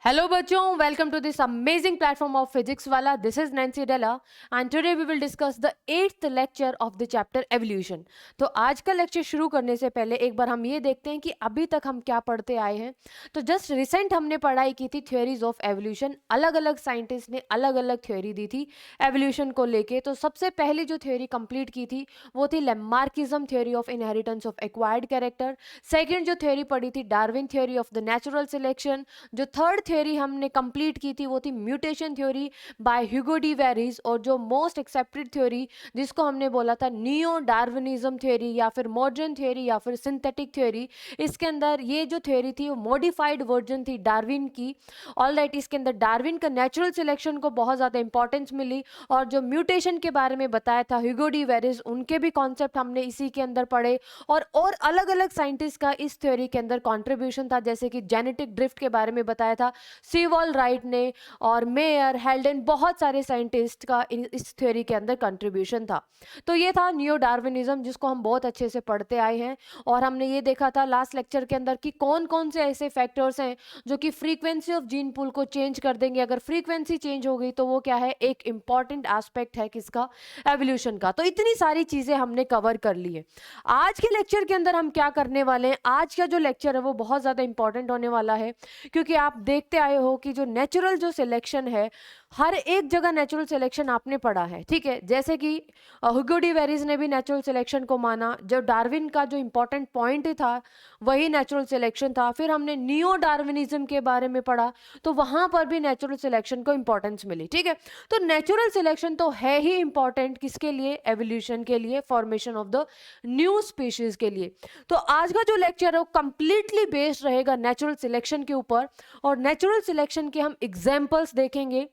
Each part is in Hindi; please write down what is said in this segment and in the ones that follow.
Hello बच्चों, welcome to this amazing platform of physics वाला. This is Nancy Della and today we will discuss the 8th lecture of the chapter evolution. तो आज का लेक्चर शुरू करने से पहले एक बार हम ये देखते हैं कि अभी तक हम क्या पढ़ते आए हैं. तो जस्ट रिसेंट हमने पढ़ाई की थी थ्योरीज ऑफ एवोल्यूशन. अलग अलग साइंटिस्ट ने अलग अलग थ्योरी दी थी एवोल्यूशन को लेके. तो सबसे पहले जो थ्योरी कंप्लीट की थी वो थी Lamarckism theory of inheritance of acquired character. Second जो थ्योरी पढ़ी थी Darwin theory of the natural selection. जो थर्ड थ्योरी हमने कंप्लीट की थी वो थी mutation theory by Hugo de Vries. और जो मोस्ट एक्सेप्टेड थ्योरी जिसको हमने बोला था नियो डार्विनिज्म थ्योरी या फिर मॉडर्न थ्योरी या फिर सिंथेटिक थ्योरी. इसके अंदर ये जो थ्योरी थी वो मॉडिफाइड वर्जन थी डार्विन की. ऑल राइट, इसके अंदर डार्विन का नेचुरल सिलेक्शन को बहुत ज़्यादा इंपॉर्टेंस मिली और जो म्यूटेशन के बारे में बताया था ह्यूगो डी वेरिस उनके भी कॉन्सेप्ट हमने इसी के अंदर पढ़े. और अलग अलग साइंटिस्ट का इस थ्योरी के अंदर कंट्रीब्यूशन था, जैसे कि जेनेटिक ड्रिफ्ट के बारे में बताया था सीवॉल राइट ने और मेयर हेल्डन. बहुत सारे साइंटिस्ट का इस थ्योरी के अंदर कंट्रीब्यूशन था. तो ये था नियो डार्विनिज्म जिसको हम बहुत अच्छे से पढ़ते आए हैं. और हमने ये देखा था लास्ट लेक्चर के अंदर कि कौन कौन से ऐसे फैक्टर्स हैं जो कि फ्रीक्वेंसी ऑफ जीन पूल को चेंज कर देंगे. अगर फ्रीक्वेंसी चेंज हो गई तो वो क्या है, एक इंपॉर्टेंट एस्पेक्ट है किसका, एवोल्यूशन का. तो इतनी सारी चीजें हमने कवर कर ली है. आज के लेक्चर के अंदर हम क्या करने वाले हैं, आज का जो लेक्चर है वो बहुत ज़्यादा इंपॉर्टेंट होने वाला है क्योंकि आप देखते आए हो कि जो नेचुरल जो सिलेक्शन है हर एक जगह नेचुरल सिलेक्शन आपने पढ़ा है. ठीक है, जैसे कि ह्यूगो डी वेरिस ने भी नेचुरल सिलेक्शन को माना. जो डार्विन का जो इंपॉर्टेंट पॉइंट था वही नेचुरल सिलेक्शन था. फिर हमने नियो डार्विनिज्म के बारे में पढ़ा तो वहां पर भी नेचुरल सिलेक्शन को इंपॉर्टेंस मिली. ठीक है, तो नेचुरल सिलेक्शन तो है ही इंपॉर्टेंट किसके लिए, एवोल्यूशन के लिए, formation of the new species के लिए. तो आज का जो लेक्चर है वो कंप्लीटली बेस्ड रहेगा नेचुरल सिलेक्शन के ऊपर. और नेचुरल सिलेक्शन के हम एग्जांपल्स देखेंगे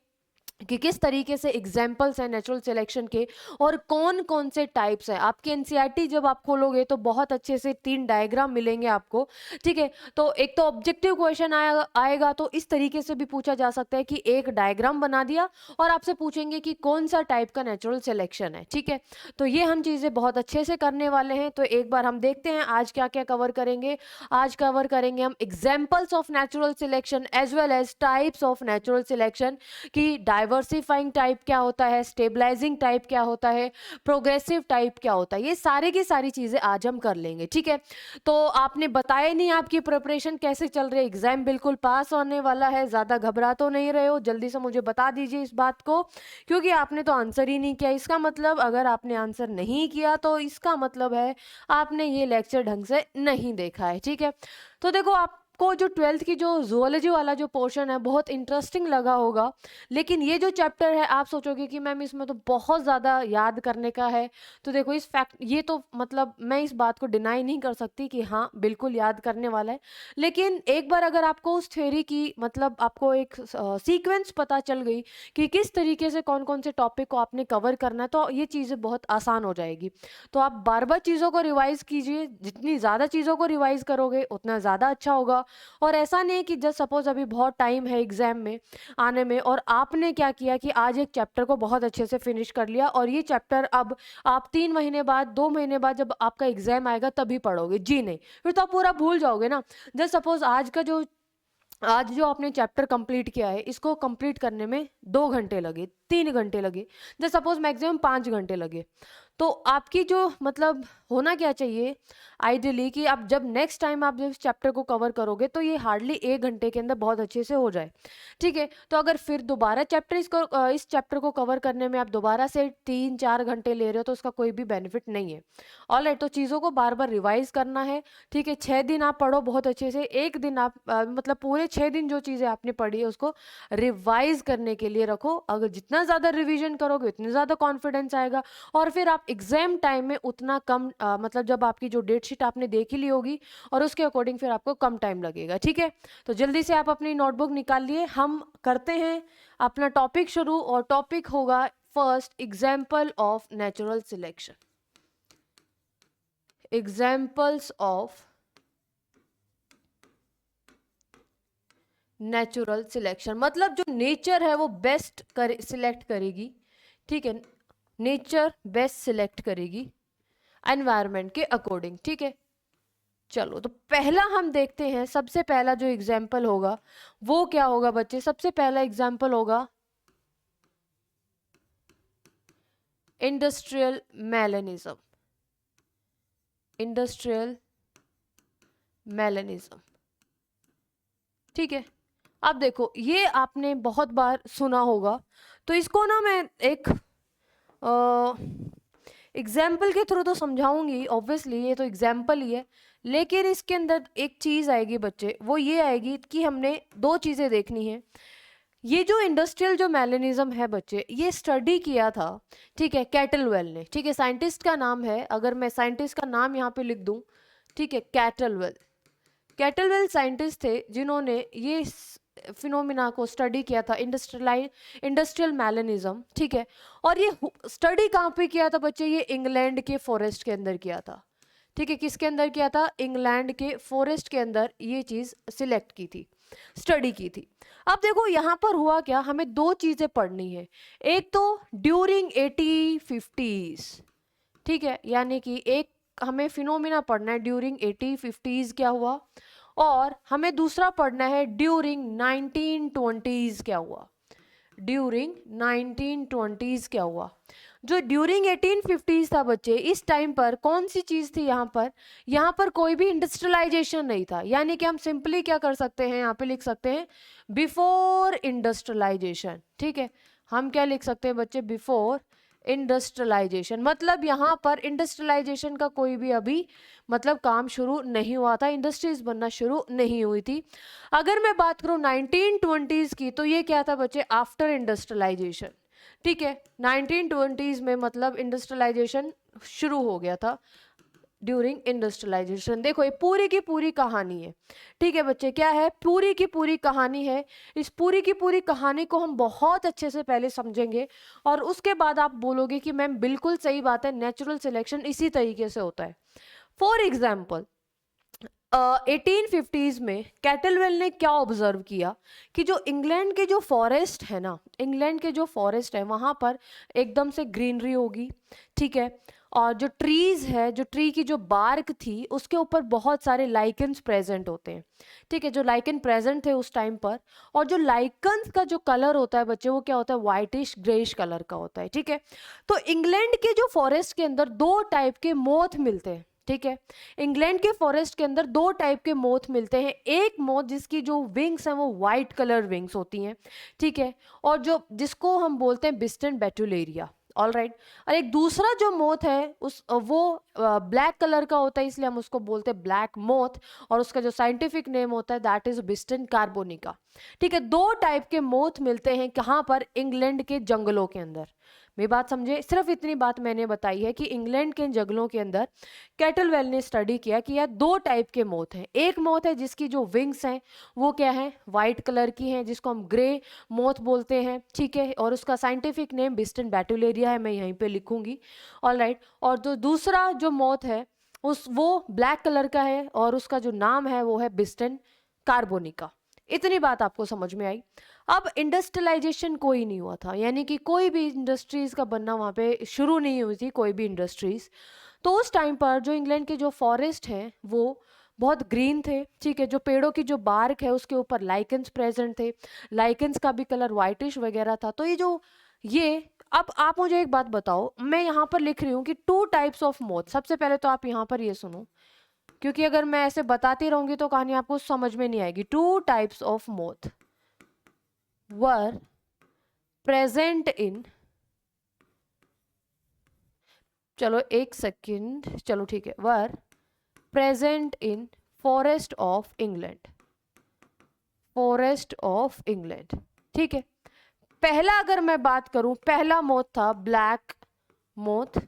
कि किस तरीके से एग्जाम्पल्स हैं नेचुरल सिलेक्शन के और कौन कौन से टाइप्स हैं. आपकी एनसीईआरटी जब आप खोलोगे तो बहुत अच्छे से 3 डायग्राम मिलेंगे आपको. ठीक है, तो एक तो ऑब्जेक्टिव क्वेश्चन आएगा तो इस तरीके से भी पूछा जा सकता है कि एक डायग्राम बना दिया और आपसे पूछेंगे कि कौन सा टाइप का नेचुरल सिलेक्शन है. ठीक है, तो ये हम चीज़ें बहुत अच्छे से करने वाले हैं. तो एक बार हम देखते हैं आज क्या क्या कवर करेंगे. आज कवर करेंगे हम examples of natural selection as well as types of natural selection की डाइवर्सिफाइंग टाइप क्या होता है, स्टेबलाइजिंग टाइप क्या होता है, प्रोग्रेसिव टाइप क्या होता है. ये सारे की सारी चीज़ें आज हम कर लेंगे. ठीक है, तो आपने बताया नहीं आपकी प्रिपरेशन कैसे चल रही है. एग्जाम बिल्कुल पास होने वाला है, ज़्यादा घबरा तो नहीं रहे हो. जल्दी से मुझे बता दीजिए इस बात को क्योंकि आपने तो आंसर ही नहीं किया. इसका मतलब अगर आपने आंसर नहीं किया तो इसका मतलब है आपने ये लेक्चर ढंग से नहीं देखा है. ठीक है, तो देखो आपको जो 12th की जो जूलॉजी वाला जो पोर्शन है बहुत इंटरेस्टिंग लगा होगा. लेकिन ये जो चैप्टर है आप सोचोगे कि मैम इसमें तो बहुत ज़्यादा याद करने का है. तो देखो इस फैक्ट ये तो मतलब मैं इस बात को डिनाई नहीं कर सकती कि हाँ बिल्कुल याद करने वाला है. लेकिन एक बार अगर आपको उस थ्योरी की मतलब आपको एक सीक्वेंस पता चल गई कि किस तरीके से कौन कौन से टॉपिक को आपने कवर करना है तो ये चीज़ें बहुत आसान हो जाएगी. तो आप बार बार चीज़ों को रिवाइज कीजिए. जितनी ज़्यादा चीज़ों को रिवाइज करोगे उतना ज़्यादा अच्छा होगा. और ऐसा नहीं है कि जस्ट सपोज अभी बहुत टाइम है एग्जाम में आने में और आपने क्या किया कि आज एक चैप्टर को बहुत अच्छे से फिनिश कर लिया और ये चैप्टर अब आप 3 महीने बाद 2 महीने बाद जब आपका एग्जाम आएगा तभी पढ़ोगे. जी नहीं, फिर तो आप पूरा भूल जाओगे ना. जस्ट सपोज आज जो आपने चैप्टर कंप्लीट किया है इसको कंप्लीट करने में 2 घंटे लगे, 3 घंटे लगे, जस्ट सपोज मैक्सिमम 5 घंटे लगे. तो आपकी जो मतलब होना क्या चाहिए आइडियली कि आप जब नेक्स्ट टाइम आप जब इस चैप्टर को कवर करोगे तो ये हार्डली 1 घंटे के अंदर बहुत अच्छे से हो जाए. ठीक है, तो अगर फिर दोबारा इस चैप्टर को कवर करने में आप दोबारा से 3-4 घंटे ले रहे हो तो उसका कोई भी बेनिफिट नहीं है. ऑलराइट, तो चीज़ों को बार बार रिवाइज करना है. ठीक है, 6 दिन आप पढ़ो बहुत अच्छे से. एक दिन आप मतलब पूरे 6 दिन जो चीज़ें आपने पढ़ी है उसको रिवाइज करने के लिए रखो. अगर जितना ज़्यादा रिवीजन करोगे उतना ज़्यादा कॉन्फिडेंस आएगा और फिर आप एग्जाम टाइम में उतना कम मतलब जब आपकी जो डेट शीट आपने देख ही ली होगी और उसके अकॉर्डिंग फिर आपको कम टाइम लगेगा. ठीक है, तो जल्दी से आप अपनी नोटबुक निकाल लिए. हम करते हैं अपना टॉपिक शुरू और टॉपिक होगा first example of natural selection. Examples of natural selection मतलब जो नेचर है वो बेस्ट सिलेक्ट करेगी. ठीक है, नेचर बेस्ट सिलेक्ट करेगी एनवायरनमेंट के अकॉर्डिंग. ठीक है, चलो तो पहला हम देखते हैं, सबसे पहला जो एग्जाम्पल होगा वो क्या होगा बच्चे? सबसे पहला एग्जाम्पल होगा इंडस्ट्रियल मेलेनिज्म। इंडस्ट्रियल मेलेनिज्म, ठीक है। अब देखो, ये आपने बहुत बार सुना होगा, तो इसको ना मैं एक एग्जाम्पल के थ्रू तो समझाऊंगी, ऑब्वियसली ये तो एग्जाम्पल ही है, लेकिन इसके अंदर एक चीज़ आएगी बच्चे, वो ये आएगी कि हमने दो चीज़ें देखनी है। ये जो इंडस्ट्रियल जो मेलेनिज्म है बच्चे, ये स्टडी किया था, ठीक है, कैटलवेल ने, ठीक है। साइंटिस्ट का नाम है, अगर मैं साइंटिस्ट का नाम यहाँ पे लिख दूँ, ठीक है, कैटलवेल। कैटलवेल साइंटिस्ट थे जिन्होंने ये फिनोमिना को स्टडी किया था, इंडस्ट्रियल मेलेनिज्म, ठीक है। और ये स्टडी कहाँ पे किया था बच्चे? ये इंग्लैंड के फॉरेस्ट के अंदर किया था, ठीक है। किसके अंदर किया था? इंग्लैंड के फॉरेस्ट के अंदर ये चीज़ सिलेक्ट की थी, स्टडी की थी। अब देखो यहाँ पर हुआ क्या, हमें दो चीज़ें पढ़नी है। एक तो ड्यूरिंग 1850s, ठीक है, यानी कि एक हमें फिनोमिना पढ़ना है ड्यूरिंग 1850s क्या हुआ, और हमें दूसरा पढ़ना है ड्यूरिंग 1920s क्या हुआ। ड्यूरिंग 1920s क्या हुआ? जो ड्यूरिंग 1850s था बच्चे, इस टाइम पर कौन सी चीज़ थी यहाँ पर कोई भी इंडस्ट्रियलाइजेशन नहीं था, यानी कि हम सिंपली क्या कर सकते हैं, यहाँ पे लिख सकते हैं बिफोर इंडस्ट्रियलाइजेशन, ठीक है। हम क्या लिख सकते हैं बच्चे? बिफोर इंडस्ट्रियलाइजेशन, मतलब यहाँ पर इंडस्ट्रियलाइजेशन का कोई भी अभी मतलब काम शुरू नहीं हुआ था, इंडस्ट्रीज बनना शुरू नहीं हुई थी। अगर मैं बात करूँ 1920s की, तो ये क्या था बच्चे? आफ्टर इंडस्ट्रियलाइजेशन, ठीक है। 1920s में मतलब इंडस्ट्रियलाइजेशन शुरू हो गया था, ड्यूरिंग इंडस्ट्रियलाइजेशन। देखो ये पूरी की पूरी कहानी है, ठीक है बच्चे, क्या है? पूरी की पूरी कहानी है। इस पूरी की पूरी कहानी को हम बहुत अच्छे से पहले समझेंगे, और उसके बाद आप बोलोगे कि मैम बिल्कुल सही बात है, नेचुरल सिलेक्शन इसी तरीके से होता है। फॉर एग्जाम्पल 1850s में कैटलवेल ने क्या ऑब्जर्व किया कि जो इंग्लैंड के जो फॉरेस्ट है ना, इंग्लैंड के जो फॉरेस्ट है वहाँ पर एकदम से ग्रीनरी होगी, ठीक है। और जो ट्रीज है, जो ट्री की जो बार्क थी उसके ऊपर बहुत सारे लाइकन्स प्रेजेंट होते हैं, ठीक है, जो लाइकन प्रेजेंट थे उस टाइम पर। और जो लाइकन्स का जो कलर होता है बच्चे, वो क्या होता है? वाइटिश ग्रेइश कलर का होता है, ठीक है। तो इंग्लैंड के जो फॉरेस्ट के अंदर दो टाइप के मोथ मिलते हैं, ठीक है। इंग्लैंड के फॉरेस्ट के अंदर दो टाइप के मोथ मिलते हैं। एक मोथ जिसकी जो विंग्स हैं वो वाइट कलर विंग्स होती हैं, ठीक है, और जो जिसको हम बोलते हैं बिस्टन बेटुलेरिया, ऑल राइट। और एक दूसरा जो मोथ है वो ब्लैक कलर का होता है, इसलिए हम उसको बोलते हैं ब्लैक मोथ, और उसका जो साइंटिफिक नेम होता है दैट इज बिस्टन कार्बोनिका, ठीक है। दो टाइप के मोथ मिलते हैं कहाँ पर? इंग्लैंड के जंगलों के अंदर। मेरी बात समझे? सिर्फ इतनी बात मैंने बताई है कि इंग्लैंड के जंगलों के अंदर कैटलवेल ने स्टडी किया कि यार दो टाइप के मोथ हैं। एक मोथ है जिसकी जो विंग्स हैं वो क्या है? वाइट कलर की हैं, जिसको हम ग्रे मोथ बोलते हैं, ठीक है, और उसका साइंटिफिक नेम बिस्टन बेटुलेरिया है, मैं यहीं पे लिखूंगी, ऑलराइट। और जो दूसरा जो मोथ है वो ब्लैक कलर का है, और उसका जो नाम है वो है बिस्टन कार्बोनिका। इतनी बात आपको समझ में आई? अब इंडस्ट्रियलाइजेशन कोई नहीं हुआ था, यानी कि कोई भी इंडस्ट्रीज का बनना वहाँ पे शुरू नहीं हुई थी, कोई भी इंडस्ट्रीज। तो उस टाइम पर जो इंग्लैंड के जो फॉरेस्ट हैं वो बहुत ग्रीन थे, ठीक है। जो पेड़ों की जो बार्क है उसके ऊपर लाइकन्स प्रेजेंट थे, लाइकन्स का भी कलर वाइटिश वगैरह था। तो ये अब आप मुझे एक बात बताओ, मैं यहाँ पर लिख रही हूँ कि टू टाइप्स ऑफ मोथ। सबसे पहले तो आप यहाँ पर ये सुनो, क्योंकि अगर मैं ऐसे बताती रहूंगी तो कहानी आपको समझ में नहीं आएगी। Two types of moth were present in, चलो एक सेकंड, चलो ठीक है, were present in forest of England, forest of England, ठीक है। पहला अगर मैं बात करूं, पहला मोथ था ब्लैक मोथ,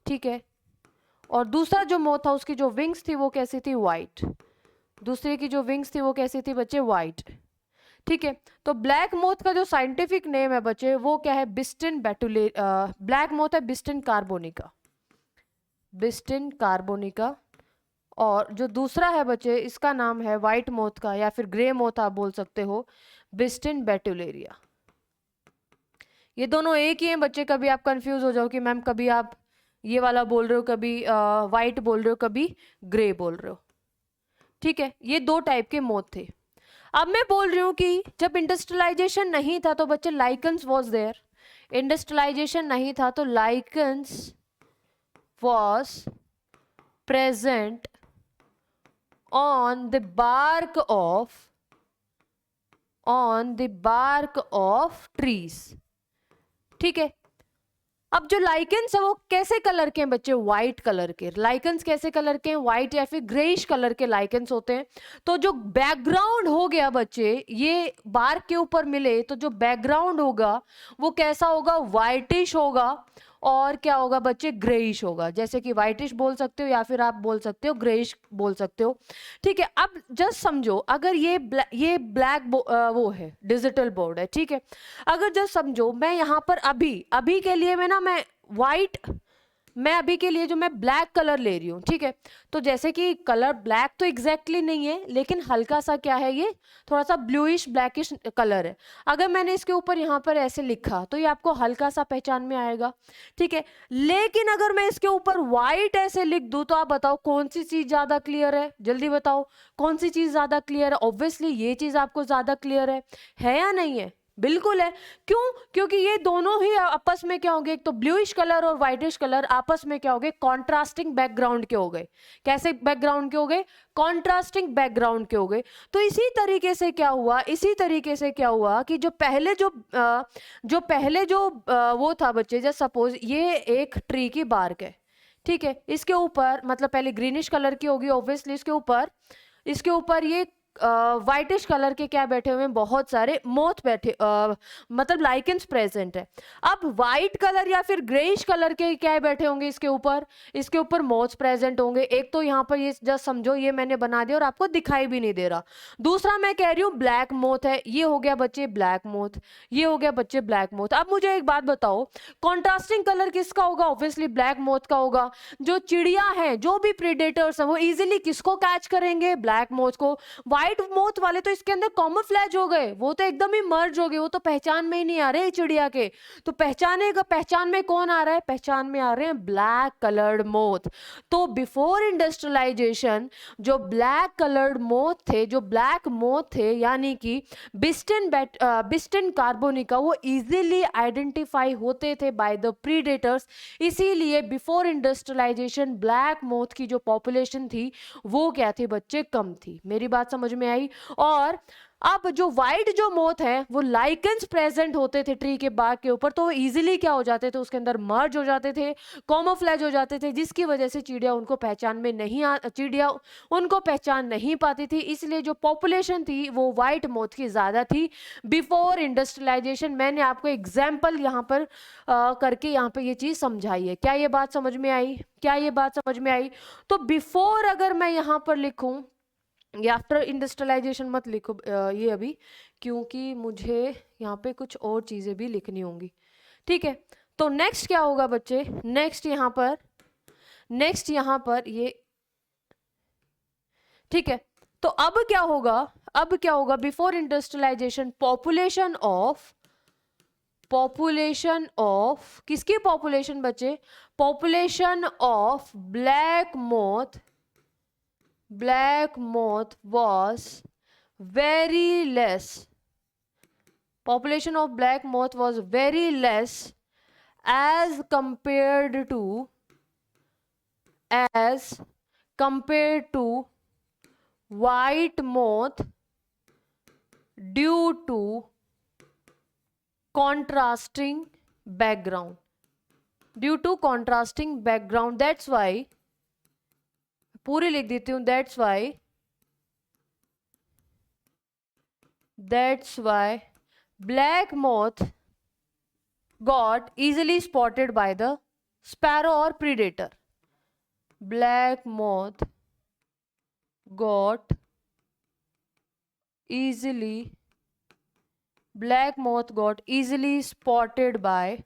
ठीक है, और दूसरा जो मोथ था उसकी जो विंग्स थी वो कैसी थी? वाइट। दूसरे की जो विंग्स थी वो कैसी थी बच्चे? वाइट, ठीक है। तो ब्लैक मोथ का जो साइंटिफिक नेम है बच्चे वो क्या है? बिस्टन ब्लैक मोथ है बिस्टन कार्बोनिका, बिस्टन कार्बोनिका। और जो दूसरा है बच्चे इसका नाम है वाइट मोथ का, या फिर ग्रे मोथ आप बोल सकते हो, बिस्टन बेटुलेरिया। ये दोनों एक ही हैं बच्चे, कभी आप कंफ्यूज हो जाओ कि मैम कभी आप ये वाला बोल रहे हो, कभी वाइट बोल रहे हो, कभी ग्रे बोल रहे हो। ठीक है, ये दो टाइप के मोथ थे। अब मैं बोल रही हूँ कि जब इंडस्ट्रियलाइजेशन नहीं था तो बच्चे लाइकन्स वॉज देयर। इंडस्ट्रियलाइजेशन नहीं था तो lichens was present on the bark of trees. ठीक है, अब जो लाइकेंस है वो कैसे कलर के हैं बच्चे? व्हाइट कलर के। लाइकेंस कैसे कलर के हैं? व्हाइट या फिर ग्रेइश कलर के लाइकेंस होते हैं। तो जो बैकग्राउंड हो गया बच्चे, ये बार्क के ऊपर मिले तो जो बैकग्राउंड होगा वो कैसा होगा? व्हाइटिश होगा। और क्या होगा बच्चे? ग्रेइश होगा। जैसे कि व्हाइटिश बोल सकते हो या फिर आप बोल सकते हो ग्रेइश बोल सकते हो। ठीक है, अब जस्ट समझो, अगर ये ब्लैक वो है, डिजिटल बोर्ड है। ठीक है, अगर जस्ट समझो मैं यहाँ पर अभी अभी के लिए मैं व्हाइट, मैं अभी के लिए जो मैं ब्लैक कलर ले रही हूँ। ठीक है, तो जैसे कि कलर ब्लैक तो एग्जैक्टली नहीं है, लेकिन हल्का सा क्या है, ये थोड़ा सा ब्लूइश ब्लैकिश कलर है। अगर मैंने इसके ऊपर यहाँ पर ऐसे लिखा तो ये आपको हल्का सा पहचान में आएगा। ठीक है, लेकिन अगर मैं इसके ऊपर व्हाइट ऐसे लिख दूं तो आप बताओ कौन सी चीज ज्यादा क्लियर है? जल्दी बताओ कौन सी चीज ज्यादा क्लियर है? ऑब्वियसली ये चीज आपको ज्यादा क्लियर है या नहीं है? बिल्कुल है। क्यों? क्योंकि ये दोनों ही आपस में क्या होंगे, एक तो ब्लूइश कलर और व्हाइटिश कलर आपस में क्या हो गए? कॉन्ट्रास्टिंग बैकग्राउंड के हो गए। कैसे बैकग्राउंड के हो गए? कॉन्ट्रास्टिंग बैकग्राउंड के हो गए। तो इसी तरीके से क्या हुआ कि जो पहले जो वो था बच्चे, जैसे सपोज ये एक ट्री की बार्क है। ठीक है, इसके ऊपर मतलब पहले ग्रीनिश कलर की होगी ऑब्वियसली, इसके ऊपर ये वाइटिश कलर के क्या बैठे हुए हैं? बहुत सारे मोथ बैठे, मतलब लाइकेंस प्रेजेंट है। अब वाइट कलर या फिर ग्रेइश कलर के क्या बैठे होंगे इसके ऊपर मोथ प्रेजेंट होंगे। एक तो यहाँ पर ये जस्ट समझो ये मैंने बना दिया और आपको दिखाई भी नहीं दे रहा। दूसरा मैं कह रही हूँ ब्लैक मोथ है, ये हो गया बच्चे ब्लैक मोथ, ये हो गया बच्चे ब्लैक मोथ। अब मुझे एक बात बताओ, कॉन्ट्रास्टिंग कलर किसका होगा? ऑब्वियसली ब्लैक मोथ का होगा। जो चिड़िया है, जो भी प्रीडेटर्स हैं, वो इजिली किसको कैच करेंगे? ब्लैक मोथ को। व्हाइट मोथ वाले तो इसके अंदर कॉमोफ्लेज हो गए, वो तो एकदम ही मर्ज हो गए, वो तो पहचान में ही नहीं आ रहे चिड़िया के। तो पहचान में कौन आ रहा है? पहचान में आ रहे हैं ब्लैक कलर्ड मोथ। तो बिफोर इंडस्ट्रियलाइजेशन जो ब्लैक मोथ थे यानी कि बिस्टिन कार्बोनिका, वो इजीली आइडेंटिफाई होते थे बाय द प्रीडेटर्स। इसीलिए बिफोर इंडस्ट्रियलाइजेशन ब्लैक मोथ की जो पॉपुलेशन थी वो क्या थी बच्चे? कम थी। मेरी बात समझ में आई? और अब जो व्हाइट जो मोथ है वो लाइकेंस प्रेजेंट होते थे ट्री के बाग के ऊपर, तो वो इजीली क्या हो जाते थे? उसके अंदर मर्ज हो जाते थे, कॉमोफ्लेज हो जाते थे, जिसकी वजह से चिड़िया उनको पहचान नहीं पाती थी। इसलिए जो पॉपुलेशन थी वो व्हाइट मोथ की ज्यादा थी बिफोर इंडस्ट्रियलाइजेशन। मैंने आपको एग्जाम्पल यहाँ पर करके यहाँ पे ये चीज समझाई है। क्या ये बात समझ में आई? तो बिफोर अगर मैं यहाँ पर लिखूं, ये आफ्टर इंडस्ट्रियलाइजेशन मत लिखो ये अभी, क्योंकि मुझे यहाँ पे कुछ और चीज़ें भी लिखनी होंगी। ठीक है, तो नेक्स्ट क्या होगा बच्चे? नेक्स्ट यहाँ पर ये, ठीक है, तो अब क्या होगा? बिफोर इंडस्ट्रियलाइजेशन पॉपुलेशन ऑफ किसकी पॉपुलेशन बच्चे? Population of black moth was very less. Population of black moth was very less as compared to white moth due to contrasting background. That's why, पूरी लिख देती हूँ, that's why black moth got easily spotted by the sparrow or predator. Black moth got easily spotted by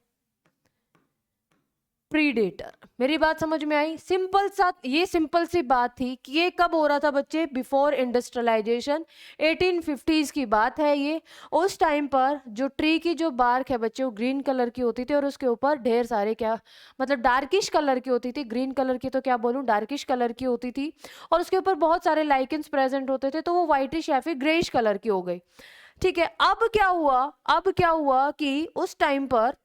predator. मेरी बात समझ में आई? सिंपल सा, ये सिंपल सी बात थी कि ये कब हो रहा था बच्चे? बिफोर इंडस्ट्रियलाइजेशन, 1850s की बात है ये। उस टाइम पर जो ट्री की जो बार्क है बच्चे, वो ग्रीन कलर की होती थी और उसके ऊपर ढेर सारे क्या, मतलब डार्किश कलर की होती थी। ग्रीन कलर की तो क्या बोलूँ, डार्किश कलर की होती थी, और उसके ऊपर बहुत सारे लाइकेंस प्रेजेंट होते थे, तो वो व्हाइटिश या फिर ग्रेइश कलर की हो गई। ठीक है, अब क्या हुआ? अब क्या हुआ कि उस टाइम पर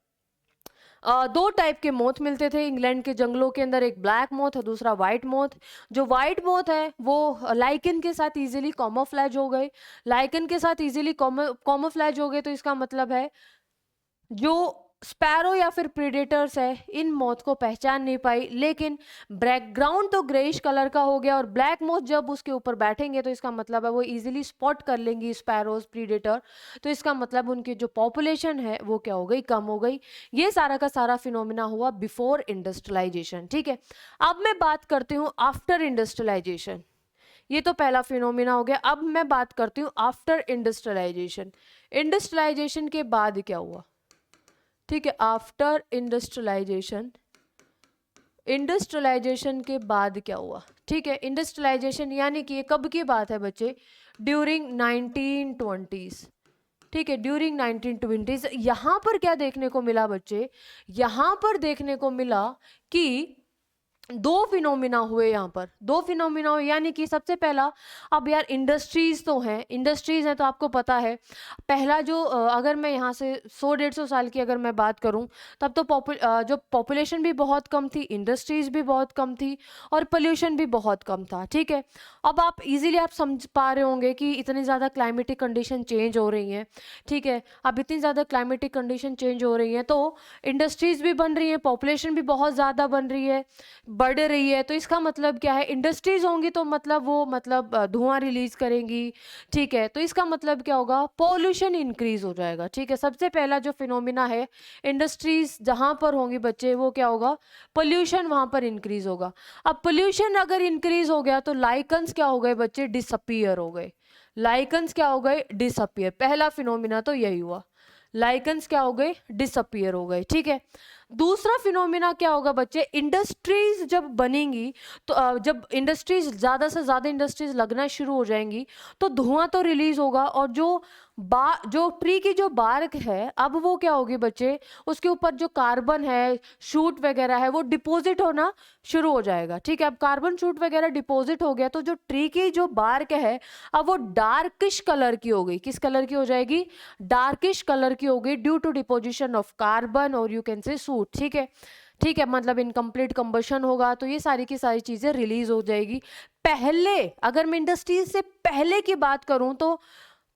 दो टाइप के मोथ मिलते थे इंग्लैंड के जंगलों के अंदर, एक ब्लैक मोथ और दूसरा वाइट मोथ। जो वाइट मोथ है वो लाइकन के साथ इजीली कॉमोफ्लेज हो गए। लाइकन के साथ इजीली कॉमोफ्लेज हो गए, तो इसका मतलब है जो स्पैरो या फिर प्रीडेटर्स है, इन मोथ को पहचान नहीं पाई, लेकिन बैकग्राउंड तो ग्रेइश कलर का हो गया, और ब्लैक मोथ जब उसके ऊपर बैठेंगे तो इसका मतलब है वो इजीली स्पॉट कर लेंगी स्पैरोज, प्रीडेटर। तो इसका मतलब उनकी जो पॉपुलेशन है वो क्या हो गई, कम हो गई। ये सारा का सारा फिनोमिना हुआ बिफोर इंडस्ट्रियलाइजेशन। ठीक है, अब मैं बात करती हूँ आफ्टर इंडस्ट्रियलाइजेशन। ये तो पहला फिनोमिना हो गया। अब मैं बात करती हूँ आफ्टर इंडस्ट्रियलाइजेशन। इंडस्ट्रियलाइजेशन के बाद क्या हुआ? ठीक है, आफ्टर इंडस्ट्रियलाइजेशन, इंडस्ट्रियलाइजेशन के बाद क्या हुआ? ठीक है, इंडस्ट्रियलाइजेशन यानी कि ये कब की बात है बच्चे? During 1920s। ठीक है, ड्यूरिंग 1920s। यहाँ पर क्या देखने को मिला बच्चे? यहाँ पर देखने को मिला कि दो फिनोमिना हुए। यहाँ पर दो फिनोमिना हुए, यानी कि सबसे पहला, अब यार इंडस्ट्रीज तो हैं, इंडस्ट्रीज हैं तो आपको पता है, पहला जो अगर मैं यहाँ से 100-150 साल की अगर मैं बात करूँ, तब तो जो पॉपुलेशन भी बहुत कम थी, इंडस्ट्रीज भी बहुत कम थी, और पोल्यूशन भी बहुत कम था। ठीक है, अब आप इजीली आप समझ पा रहे होंगे कि इतनी ज़्यादा क्लाइमेटिक कंडीशन चेंज हो रही हैं। ठीक है, अब इतनी ज़्यादा क्लाइमेटिक कंडीशन चेंज हो रही हैं तो इंडस्ट्रीज भी बन रही हैं, पॉपुलेशन भी बहुत ज़्यादा बन रही है, बढ़ रही है। तो इसका मतलब क्या है? इंडस्ट्रीज होंगी तो मतलब वो मतलब धुआं रिलीज करेंगी। ठीक है, तो इसका मतलब क्या होगा? पॉल्यूशन इंक्रीज हो जाएगा। ठीक है, सबसे पहला जो फिनोमिना है, इंडस्ट्रीज जहां पर होंगी बच्चे, वो क्या होगा? पोल्यूशन वहां पर इंक्रीज होगा। अब पोल्यूशन अगर इंक्रीज हो गया तो लाइकन्स क्या हो गए बच्चे? डिसअपियर हो गए। लाइकन्स क्या हो गए? डिसअपियर। पहला फिनोमिना तो यही हुआ, लाइकन्स क्या हो गए? डिसअपियर हो गए। ठीक है, दूसरा फिनोमिना क्या होगा बच्चे? इंडस्ट्रीज जब बनेंगी तो जब इंडस्ट्रीज ज़्यादा से ज़्यादा इंडस्ट्रीज लगना शुरू हो जाएंगी तो धुआं तो रिलीज होगा, और जो ट्री की जो बार्क है, अब वो क्या होगी बच्चे? उसके ऊपर जो कार्बन है, शूट वगैरह है, वो डिपॉजिट होना शुरू हो जाएगा। ठीक है, अब कार्बन शूट वगैरह डिपॉजिट हो गया तो जो ट्री की जो बार्क है, अब वो डार्किश कलर की हो गई। किस कलर की हो जाएगी? डार्किश कलर की हो गई, due to deposition of carbon, और यू कैन से सूट। ठीक है, ठीक है, मतलब इनकम्प्लीट कंबशन होगा तो ये सारी की सारी चीजें रिलीज हो जाएगी। पहले अगर मैं इंडस्ट्रीज से पहले की बात करूं तो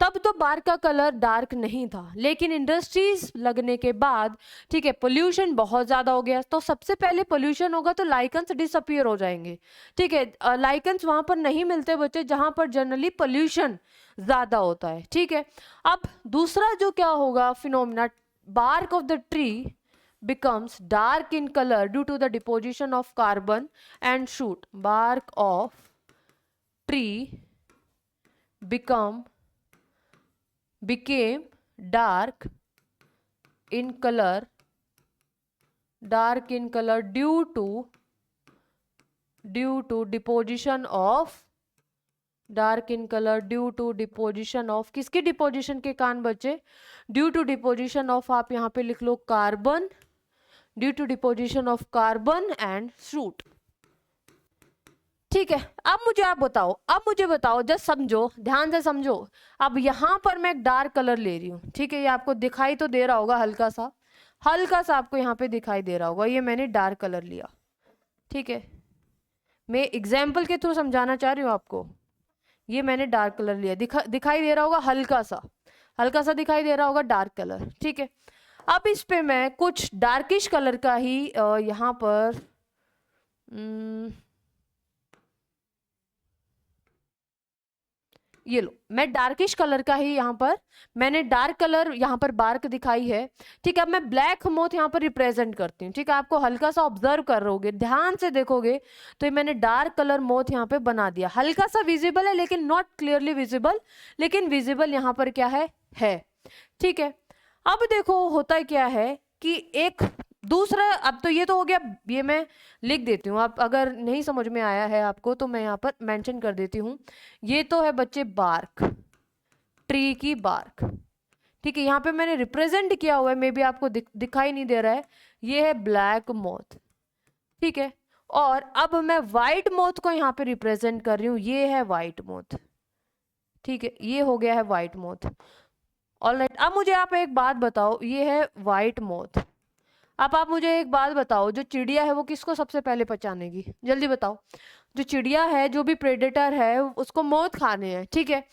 तब तो बार का कलर डार्क नहीं था, लेकिन इंडस्ट्रीज लगने के बाद, ठीक है, पोल्यूशन बहुत ज्यादा हो गया, तो सबसे पहले पोल्यूशन होगा तो लाइकन्स डिसअपियर हो जाएंगे। ठीक है, लाइकन्स वहां पर नहीं मिलते बच्चे जहां पर जनरली पोल्यूशन ज्यादा होता है। ठीक है, अब दूसरा जो क्या होगा phenomena, bark of the tree becomes dark in color due to the deposition of carbon and shoot. Bark of tree became dark in color due to deposition of dark in colour due to deposition of, किसकी डिपोजिशन के कारण बच्चे? ड्यू टू डिपोजिशन ऑफ, आप यहाँ पे लिख लो carbon, due to deposition of carbon and soot. ठीक है, अब मुझे बताओ जस्ट समझो, ध्यान से समझो। अब यहाँ पर मैं एक डार्क कलर ले रही हूँ। ठीक है, ये आपको दिखाई तो दे रहा होगा, हल्का सा आपको यहाँ पे दिखाई दे रहा होगा, ये मैंने डार्क कलर लिया। ठीक है, मैं एग्जाम्पल के थ्रू समझाना चाह रही हूँ आपको। ये मैंने डार्क कलर लिया, दिखाई दे रहा होगा, हल्का सा दिखाई दे रहा होगा डार्क कलर। ठीक है, अब इस पे मैं कुछ डार्किश कलर का ही यहाँ पर ये लो, मैं डार्किश कलर का ही यहाँ पर मैंने डार्क कलर यहाँ पर बार्क दिखाई है। ठीक है, अब मैं ब्लैक मोथ यहाँ पर रिप्रेजेंट करती हूँ। ठीक है, आपको हल्का सा ऑब्जर्व कर रहोगे, ध्यान से देखोगे तो ये मैंने डार्क कलर मोथ यहाँ पे बना दिया। हल्का सा विजिबल है लेकिन नॉट क्लियरली विजिबल, लेकिन विजिबल यहाँ पर क्या है। ठीक है, अब देखो होता क्या है कि एक दूसरा, अब तो ये तो हो गया, ये मैं लिख देती हूँ, आप अगर नहीं समझ में आया है आपको तो मैं यहाँ पर मेंशन कर देती हूँ। ये तो है बच्चे बार्क, ट्री की बार्क, ठीक है। यहाँ पे मैंने रिप्रेजेंट किया हुआ है, मे बी आपको दिखाई नहीं दे रहा है, ये है ब्लैक मोथ, ठीक है। और अब मैं व्हाइट मोथ को यहाँ पे रिप्रेजेंट कर रही हूँ, ये है व्हाइट मोथ, ठीक है, ये हो गया है व्हाइट मोथ। ऑलराइट, अब मुझे आप एक बात बताओ, ये है व्हाइट मोथ। अब आप मुझे एक बात बताओ, जो चिड़िया है वो किसको सबसे पहले पहचानेगी, जल्दी बताओ। जो चिड़िया है, जो भी प्रेडेटर है, उसको मौत खाने हैं, ठीक है।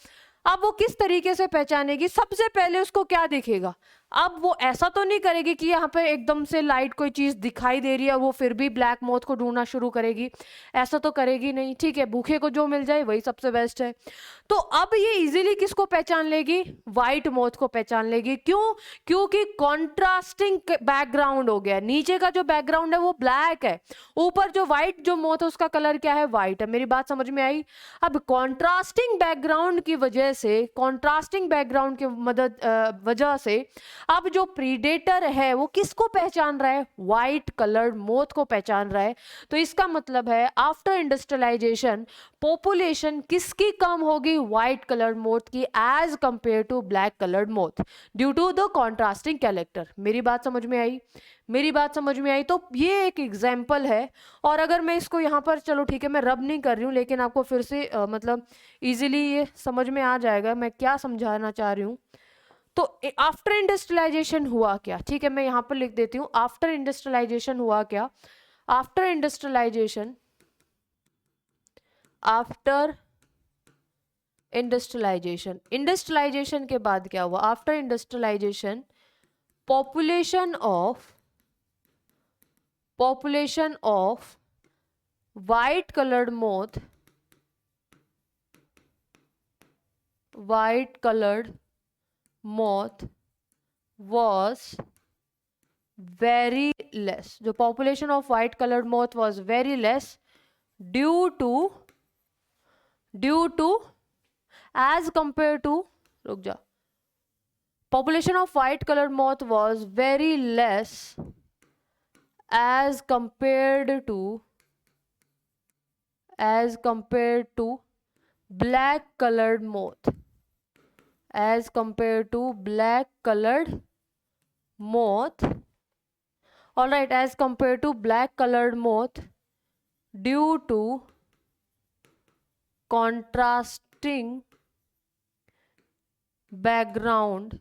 अब वो किस तरीके से पहचानेगी, सबसे पहले उसको क्या दिखेगा। अब वो ऐसा तो नहीं करेगी कि यहाँ पे एकदम से लाइट कोई चीज दिखाई दे रही है वो फिर भी ब्लैक मोथ को ढूंढना शुरू करेगी, ऐसा तो करेगी नहीं, ठीक है। भूखे को जो मिल जाए वही सबसे बेस्ट है। तो अब ये इजीली किसको पहचान लेगी, व्हाइट मोथ को पहचान लेगी। क्यों, क्योंकि कॉन्ट्रास्टिंग बैकग्राउंड हो गया, नीचे का जो बैकग्राउंड है वो ब्लैक है, ऊपर जो व्हाइट जो मोथ है उसका कलर क्या है, व्हाइट है। मेरी बात समझ में आई। अब कॉन्ट्रास्टिंग बैकग्राउंड की वजह से, कॉन्ट्रास्टिंग बैकग्राउंड की वजह से अब जो प्रीडेटर है वो किसको पहचान रहा है, व्हाइट कलर्ड मोथ को पहचान रहा है। तो इसका मतलब है आफ्टर इंडस्ट्रियलाइजेशन पॉपुलेशन किसकी कम होगी, व्हाइट कलर्ड मोथ की as compare to black coloured moth, due to the contrasting character. मेरी बात समझ में आई, मेरी बात समझ में आई। तो ये एक एग्जाम्पल है। और अगर मैं इसको यहाँ पर, चलो ठीक है मैं रब नहीं कर रही हूँ, लेकिन आपको फिर से मतलब इजीली ये समझ में आ जाएगा मैं क्या समझाना चाह रही हूँ। तो आफ्टर इंडस्ट्रियलाइजेशन हुआ क्या, ठीक है, मैं यहाँ पर लिख देती हूँ, आफ्टर इंडस्ट्रियलाइजेशन हुआ क्या। After industrialisation, after industrialisation, industrialisation के बाद क्या हुआ, after industrialisation population of white coloured moth, white colored moth was very less, the population of white colored moth was very less due to as compared to, रुक जा, population of white colored moth was very less as compared to black colored moth, as compared to black colored moth, all right, as compared to black colored moth due to contrasting background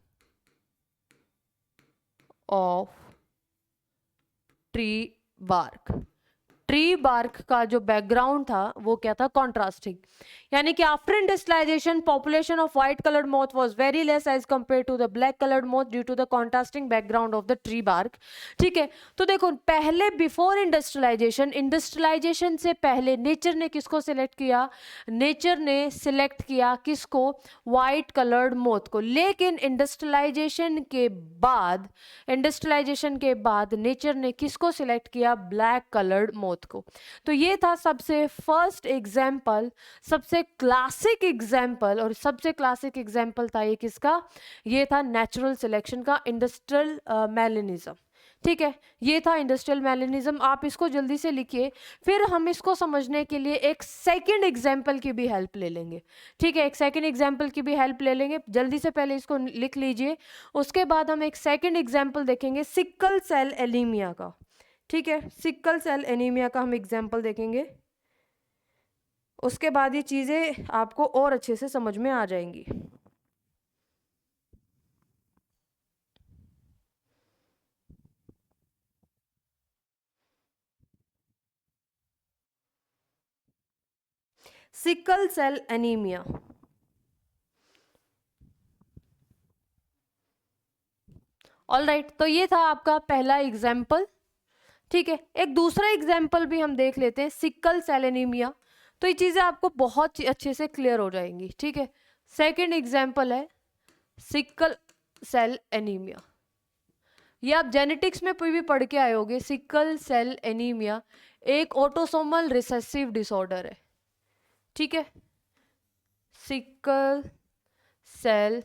of tree bark। Tree bark का जो बैकग्राउंड था वो क्या था, कॉन्ट्रास्टिंग। यानी कि after industrialisation population of white coloured moth was very less as compare to the black coloured moth due to the contrasting background of the tree bark, ठीक है। तो देखो पहले बिफोर इंडस्ट्रियलाइजेशन, इंडस्ट्रियलाइजेशन से पहले नेचर ने किसको सिलेक्ट किया, नेचर ने सिलेक्ट किया किसको, व्हाइट कलर्ड मोथ को। लेकिन इंडस्ट्रियलाइजेशन के बाद नेचर ने किसको सिलेक्ट किया, ब्लैक कलर्ड मोथ को। तो ये था सबसे फर्स्ट एग्जाम्पल, सबसे क्लासिक एग्जाम्पल, और सबसे क्लासिक एग्जाम्पल था ये किसका, ये था नेचुरल सिलेक्शन का, इंडस्ट्रियल मेलेनिज्म, ठीक है। ये था इंडस्ट्रियल मेलेनिज्म। आप इसको जल्दी से लिखिए, फिर हम इसको समझने के लिए एक सेकंड एग्जाम्पल की भी हेल्प ले लेंगे, ठीक है, एक सेकंड एग्जाम्पल की भी हेल्प ले लेंगे। जल्दी से पहले इसको लिख लीजिए, उसके बाद हम एक सेकंड एग्जाम्पल देखेंगे सिकल सेल एनीमिया का, ठीक है, सिकल सेल एनीमिया का हम एग्जाम्पल देखेंगे। उसके बाद ये चीज़ें आपको और अच्छे से समझ में आ जाएंगी। सिकल सेल एनीमिया, ऑलराइट, तो ये था आपका पहला एग्जाम्पल, ठीक है। एक दूसरा एग्जाम्पल भी हम देख लेते हैं, सिकल सेल एनीमिया। तो ये चीज़ें आपको बहुत अच्छे से क्लियर हो जाएंगी, ठीक है। सेकंड एग्जाम्पल है सिकल सेल एनीमिया, ये आप जेनेटिक्स में भी पढ़ के आए होगे। सिकल सेल एनीमिया एक ऑटोसोमल रिसेसिव डिसऑर्डर है, ठीक है, सिकल सेल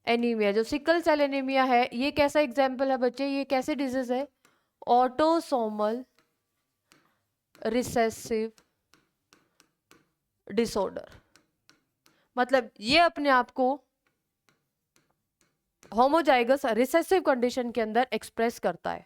एनीमिया। जो सिकल सेल एनीमिया है ये कैसा एग्जाम्पल है बच्चे, ये कैसे डिजीज है, ऑटोसोमल रिसेसिव डिसऑर्डर। मतलब ये अपने आप को होमोजाइगस रिसेसिव कंडीशन के अंदर एक्सप्रेस करता है।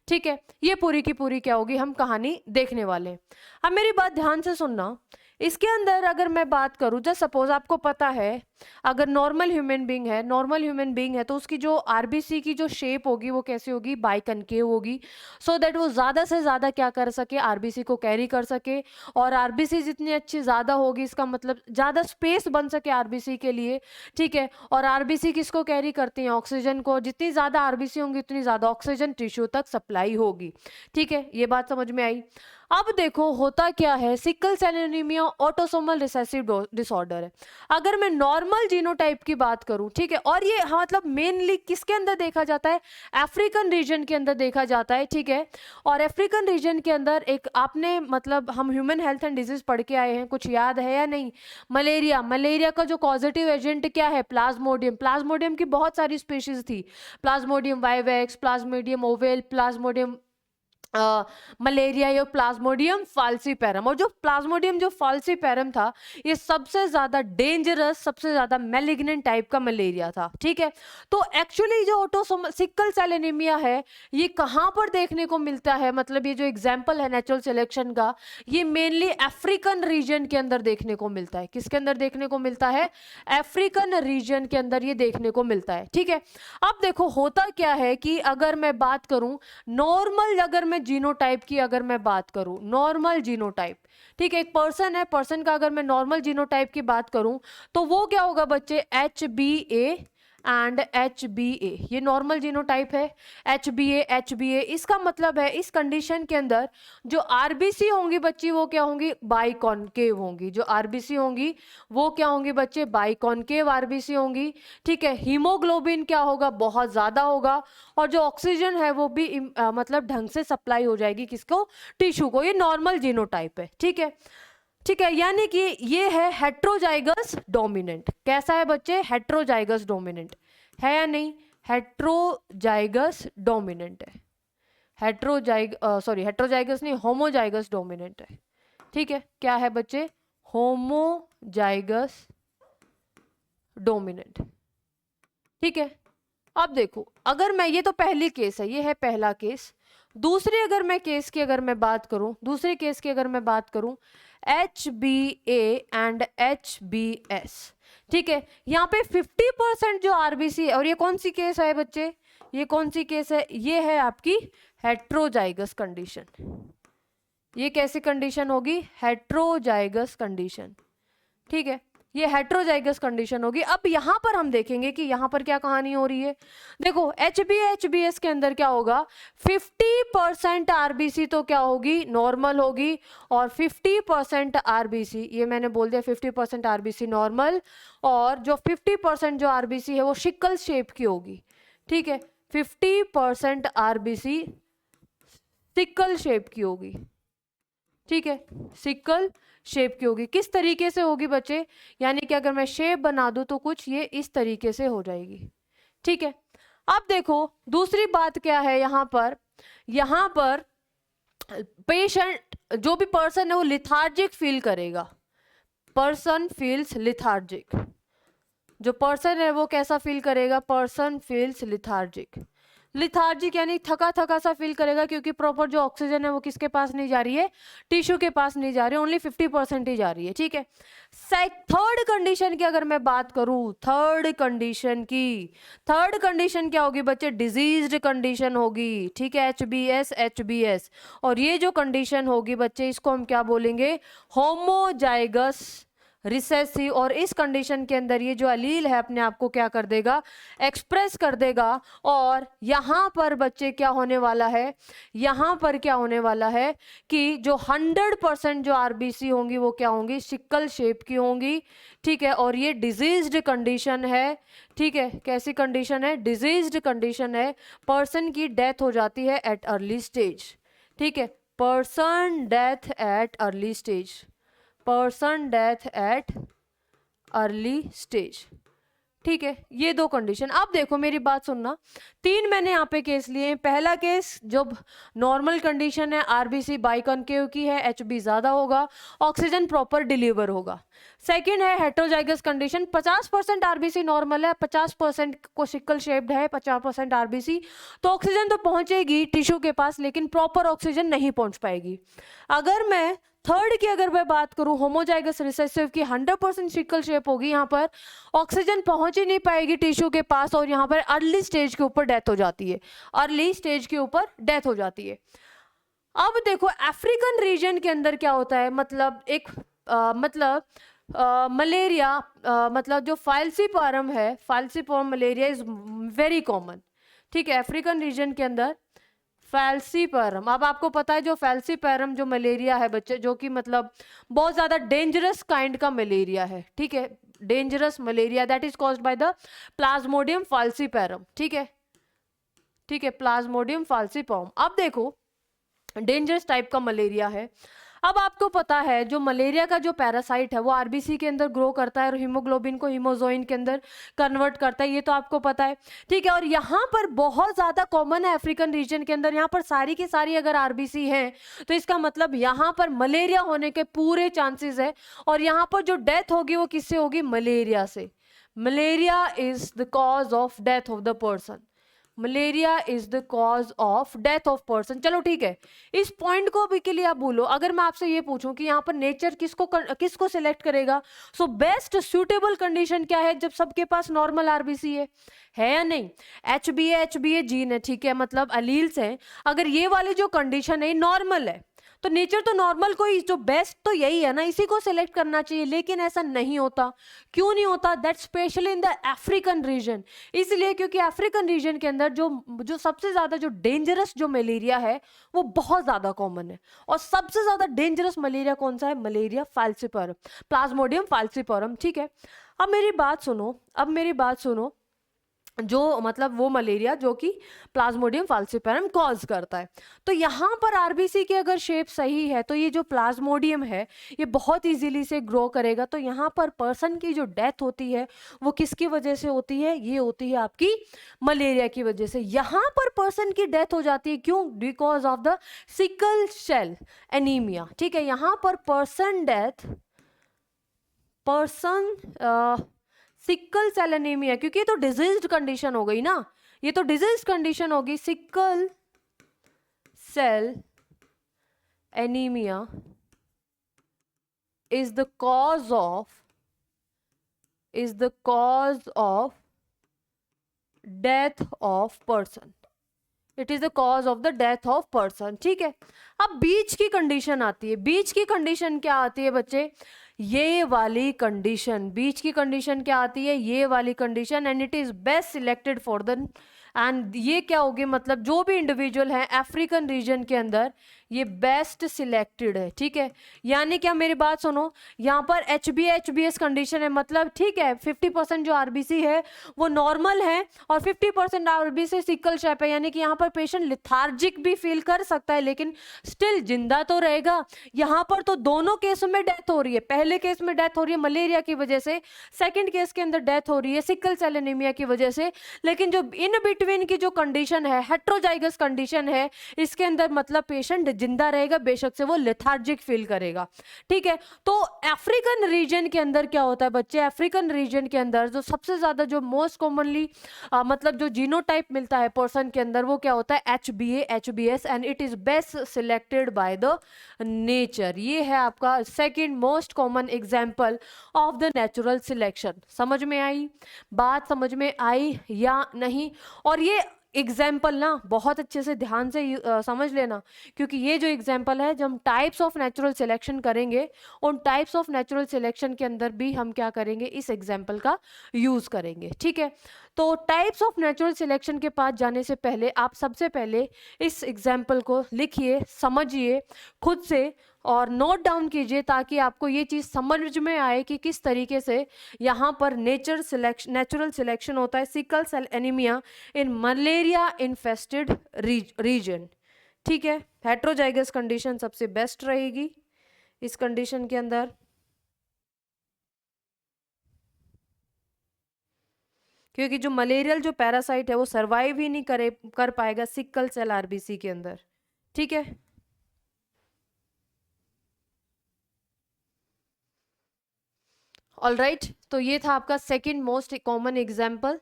ठीक है, ये पूरी की पूरी क्या होगी, हम कहानी देखने वाले हैं। अब मेरी बात ध्यान से सुनना, इसके अंदर अगर मैं बात करूं, जस्ट सपोज आपको पता है अगर नॉर्मल ह्यूमन बीइंग है तो उसकी जो आरबीसी की जो शेप होगी वो कैसी होगी, बाइकनकेव होगी, सो दैट वो ज़्यादा से ज़्यादा क्या कर सके, आरबीसी को कैरी कर सके। और आरबीसी जितनी अच्छी ज़्यादा होगी, इसका मतलब ज़्यादा स्पेस बन सके आरबीसी के लिए। ठीक है, और आरबीसी किसको कैरी करती हैं, ऑक्सीजन को। जितनी ज़्यादा आरबीसी होंगी उतनी ज़्यादा ऑक्सीजन टिश्यू तक सप्लाई होगी। ठीक है, ये बात समझ में आई। अब देखो होता क्या है, sickle cell anaemia autosomal recessive disorder है। अगर मैं नॉर्मल जीनोटाइप की बात करूं, ठीक है, और ये हाँ, मतलब मेनली किसके अंदर देखा जाता है, अफ्रीकन रीजन के अंदर देखा जाता है। ठीक है, और अफ्रीकन रीजन के अंदर एक आपने मतलब हम ह्यूमन हेल्थ एंड डिजीज पढ़ के आए हैं, कुछ याद है या नहीं, मलेरिया का जो कॉजेटिव एजेंट क्या है, प्लाज्मोडियम की बहुत सारी स्पीशीज थी, Plasmodium vivax, Plasmodium oval, Plasmodium malaria, या प्लाज्मोडियम फाल्सीपेरम। और जो प्लाज्मोडियम जो फाल्सीपेरम था, ये सबसे ज्यादा डेंजरस, सबसे ज्यादा मैलिग्नेंट टाइप का मलेरिया था। ठीक है, तो एक्चुअली जो ऑटोसोमल सिकल सेल एनीमिया है ये कहाँ पर देखने को मिलता है, मतलब ये जो एग्जाम्पल है नेचुरल सिलेक्शन का, ये मेनली अफ्रीकन रीजन के अंदर देखने को मिलता है। किसके अंदर देखने को मिलता है, अफ्रीकन रीजन के अंदर ये देखने को मिलता है। ठीक है, अब देखो होता क्या है कि अगर मैं बात करूं नॉर्मल, अगर मैं जीनोटाइप की अगर मैं बात करूं, नॉर्मल जीनोटाइप, ठीक है, एक पर्सन है, पर्सन का अगर मैं नॉर्मल जीनोटाइप की बात करूं तो वो क्या होगा बच्चे, HbA एंड HbA, ये नॉर्मल जीनोटाइप है। HbA इसका मतलब है इस कंडीशन के अंदर जो आरबीसी होंगी बच्ची वो क्या होंगी, बाइकॉनकेव होंगी। जो आरबीसी होंगी वो क्या होंगी बच्चे, बाइकॉनकेव आरबीसी होंगी। ठीक है, हीमोग्लोबिन क्या होगा, बहुत ज्यादा होगा, और जो ऑक्सीजन है वो भी मतलब ढंग से सप्लाई हो जाएगी किसको, टिश्यू को। ये नॉर्मल जीनोटाइप है। ठीक है, ठीक है, यानी कि ये है हेट्रोजाइगस डोमिनेंट। कैसा है बच्चे, हेट्रोजाइगस डोमिनेंट है या नहीं, हेट्रोजाइगस डोमिनेंट है, हेट्रोजाइगस नहीं, होमोजाइगस डोमिनेंट है। ठीक है, क्या है बच्चे, होमोजाइगस डोमिनेंट। ठीक है, अब देखो अगर मैं, ये तो पहली केस है, ये है पहला केस। दूसरे अगर मैं केस की अगर मैं बात करूं, दूसरे केस की अगर मैं बात करूं, HbA एंड HbS। ठीक है, यहाँ पे 50% जो आरबीसी है, और ये कौन सी केस है बच्चे, ये कौन सी केस है, ये है आपकी हेट्रोजाइगस कंडीशन। ये कैसी कंडीशन होगी, हेट्रोजाइगस कंडीशन। ठीक है, ये हेट्रोजाइगस कंडीशन होगी। अब यहां पर हम देखेंगे कि यहां पर क्या कहानी हो रही है। देखो HbS के अंदर क्या होगा, 50% आरबीसी तो क्या होगी, नॉर्मल होगी, और 50% आरबीसी, ये मैंने बोल दिया 50% आरबीसी नॉर्मल, और जो 50% जो आरबीसी है वो सिकल शेप की होगी। ठीक है, 50% आरबीसी सिकल शेप की होगी। ठीक है, सिकल शेप की होगी। किस तरीके से होगी बच्चे, यानी कि अगर मैं शेप बना दूं तो कुछ ये इस तरीके से हो जाएगी। ठीक है, अब देखो दूसरी बात क्या है, यहां पर पेशेंट जो भी पर्सन है वो लिथार्जिक फील करेगा, पर्सन फील्स लिथार्जिक। जो पर्सन है वो कैसा फील करेगा, पर्सन फील्स लिथार्जिक। लिथार्जिक यानी थका थका सा फील करेगा, क्योंकि प्रॉपर जो ऑक्सीजन है वो किसके पास नहीं जा रही है, टिश्यू के पास नहीं जा रही है, ओनली 50% ही जा रही है। ठीक है, थर्ड कंडीशन की अगर मैं बात करूं, थर्ड कंडीशन क्या होगी बच्चे, डिजीज्ड कंडीशन होगी। ठीक है, HbS, और ये जो कंडीशन होगी बच्चे इसको हम क्या बोलेंगे, होमोजाइगस रिसेसिव। और इस कंडीशन के अंदर ये जो अलील है अपने आप को क्या कर देगा, एक्सप्रेस कर देगा। और यहाँ पर बच्चे क्या होने वाला है, यहाँ पर क्या होने वाला है कि जो 100% जो आरबीसी होंगी वो क्या होंगी, सिकल शेप की होंगी। ठीक है, और ये डिजीज्ड कंडीशन है। ठीक है, कैसी कंडीशन है, डिजीज्ड कंडीशन है, पर्सन की डेथ हो जाती है एट अर्ली स्टेज। ठीक है, person death at early stage, person death at early stage. ठीक है, ये दो कंडीशन। अब देखो मेरी बात सुनना, तीन मैंने यहाँ पे केस लिए हैं। पहला केस जब नॉर्मल कंडीशन है, आरबीसी बाइकॉन्केव की है, एचबी ज्यादा होगा, ऑक्सीजन प्रॉपर डिलीवर होगा। सेकंड है हेटेरोजाइगस कंडीशन, 50% आरबीसी नॉर्मल है, 50% को सिकल शेप्ड है, 50% आरबीसी, तो ऑक्सीजन तो पहुंचेगी टिश्यू के पास लेकिन प्रॉपर ऑक्सीजन नहीं पहुंच पाएगी। अगर मैं थर्ड की अगर मैं बात करूं, होमोजाइगस रिसेसिव की, 100% सिकल शेप होगी, यहाँ पर ऑक्सीजन पहुंच ही नहीं पाएगी टिश्यू के पास और यहाँ पर अर्ली स्टेज के ऊपर डेथ हो जाती है, अर्ली स्टेज के ऊपर डेथ हो जाती है। अब देखो अफ्रीकन रीजन के अंदर क्या होता है, मतलब एक मलेरिया, मतलब जो फाल्सीपारम है, फाल्सीपारम मलेरिया इज वेरी कॉमन। ठीक है, अफ्रीकन रीजन के अंदर फैल्सीपैरम। अब आपको पता है जो फैल्सीपैरम जो मलेरिया है बच्चे, जो कि मतलब बहुत ज्यादा डेंजरस काइंड का मलेरिया है। ठीक है, dangerous malaria that is caused by the plasmodium falciparum. ठीक है, ठीक है, प्लाज्मोडियम फाल्सीपैरम। अब देखो डेंजरस टाइप का मलेरिया है। अब आपको पता है जो मलेरिया का जो पैरासाइट है वो आरबीसी के अंदर ग्रो करता है और हीमोग्लोबिन को हीमोजोइन के अंदर कन्वर्ट करता है, ये तो आपको पता है। ठीक है, और यहाँ पर बहुत ज्यादा कॉमन है अफ्रीकन रीजन के अंदर, यहाँ पर सारी की सारी अगर आरबीसी हैं तो इसका मतलब यहाँ पर मलेरिया होने के पूरे चांसेस है। और यहाँ पर जो डेथ होगी वो किससे होगी, मलेरिया से। Malaria is the cause of death of the person, malaria is the cause of death of person. चलो ठीक है, इस पॉइंट को भी के लिए आप बोलो, अगर मैं आपसे ये पूछूं कि यहाँ पर नेचर किसको सिलेक्ट करेगा, सो बेस्ट सुटेबल कंडीशन क्या है जब सबके पास नॉर्मल आरबीसी है या नहीं। एच बी ए जीन है, ठीक है, मतलब अलील्स हैं। अगर ये वाली जो कंडीशन है नॉर्मल है तो नेचर तो नॉर्मल को ही, जो बेस्ट तो यही है ना, इसी को सिलेक्ट करना चाहिए, लेकिन ऐसा नहीं होता। क्यों नहीं होता, that specially in the African region. इसलिए क्योंकि अफ्रीकन रीजन के अंदर जो सबसे ज्यादा जो डेंजरस जो मलेरिया है वो बहुत ज्यादा कॉमन है। और सबसे ज्यादा डेंजरस मलेरिया कौन सा है, मलेरिया फाल्सीपारम, प्लाज्मोडियम फाल्सीपारम। ठीक है, अब मेरी बात सुनो, अब मेरी बात सुनो, जो मतलब वो मलेरिया जो कि प्लाज्मोडियम फाल्सीपारम कॉज करता है। तो यहाँ पर आरबीसी की अगर शेप सही है तो ये जो प्लाज्मोडियम है ये बहुत इजीली से ग्रो करेगा। तो यहाँ पर पर्सन की जो डेथ होती है वो किसकी वजह से होती है, ये होती है आपकी मलेरिया की वजह से। यहाँ पर पर्सन की डेथ हो जाती है, क्यों, because of the sickle cell anaemia. ठीक है, यहाँ पर पर्सन सिकल सेल एनीमिया, क्योंकि ये तो डिजीज्ड कंडीशन हो गई ना, ये तो डिजीज कंडीशन होगी। Sickle cell anaemia is the cause of death of person, it is the cause of the death of person. ठीक है, अब बीच की कंडीशन आती है। बीच की कंडीशन क्या आती है बच्चे, ये वाली कंडीशन। बीच की कंडीशन क्या आती है, ये वाली condition, and it is best selected for the, and ये क्या होगी, मतलब जो भी इंडिविजुअल है अफ्रीकन रीजन के अंदर ये बेस्ट सिलेक्टेड है। ठीक है, यानी क्या, मेरी बात सुनो, यहाँ पर एच बी एस कंडीशन है, मतलब ठीक है 50% जो आरबीसी है वो नॉर्मल है और 50% आरबीसी सिकल शेप है, यानी कि यहाँ पर पेशेंट लिथार्जिक भी फील कर सकता है लेकिन स्टिल जिंदा तो रहेगा। यहाँ पर तो दोनों केस में डेथ हो रही है, पहले केस में डेथ हो रही है मलेरिया की वजह से, सेकेंड केस के अंदर डेथ हो रही है सिकल सेल एनीमिया की वजह से। लेकिन जो इन बिटवीन की जो कंडीशन है, हेट्रोजाइगस कंडीशन है, इसके अंदर मतलब पेशेंट जिंदा रहेगा, बेशक से वो लेथार्जिक फील करेगा। ठीक है, तो अफ्रीकन रीजन के अंदर क्या होता है बच्चे, अफ्रीकन रीजन के अंदर जो सबसे ज्यादा जो मोस्ट कॉमनली मतलब जो जीनोटाइप मिलता है पर्सन के अंदर वो क्या होता है, H B S, and it is best selected by the nature. ये है आपका second most common example of the natural selection. समझ में आई बात, समझ में आई या नहीं। और ये एग्जाम्पल ना बहुत अच्छे से ध्यान से समझ लेना, क्योंकि ये जो एग्जाम्पल है, जब हम टाइप्स ऑफ नेचुरल सिलेक्शन करेंगे उन टाइप्स ऑफ नेचुरल सिलेक्शन के अंदर भी हम क्या करेंगे, इस एग्जाम्पल का यूज करेंगे। ठीक है, तो टाइप्स ऑफ नेचुरल सिलेक्शन के पास जाने से पहले आप सबसे पहले इस एग्जाम्पल को लिखिए, समझिए खुद से और नोट डाउन कीजिए, ताकि आपको ये चीज़ समझ में आए कि किस तरीके से यहाँ पर नेचुरल सिलेक्शन होता है sickle cell anaemia in malaria infested region. ठीक है, हेट्रोजाइगस कंडीशन सबसे बेस्ट रहेगी इस कंडीशन के अंदर। क्योंकि जो मलेरियल जो पैरासाइट है वो सरवाइव ही नहीं कर पाएगा सिकल सेल आरबीसी के अंदर। ठीक है, ऑलराइट। तो ये था आपका सेकंड मोस्ट कॉमन एग्जाम्पल।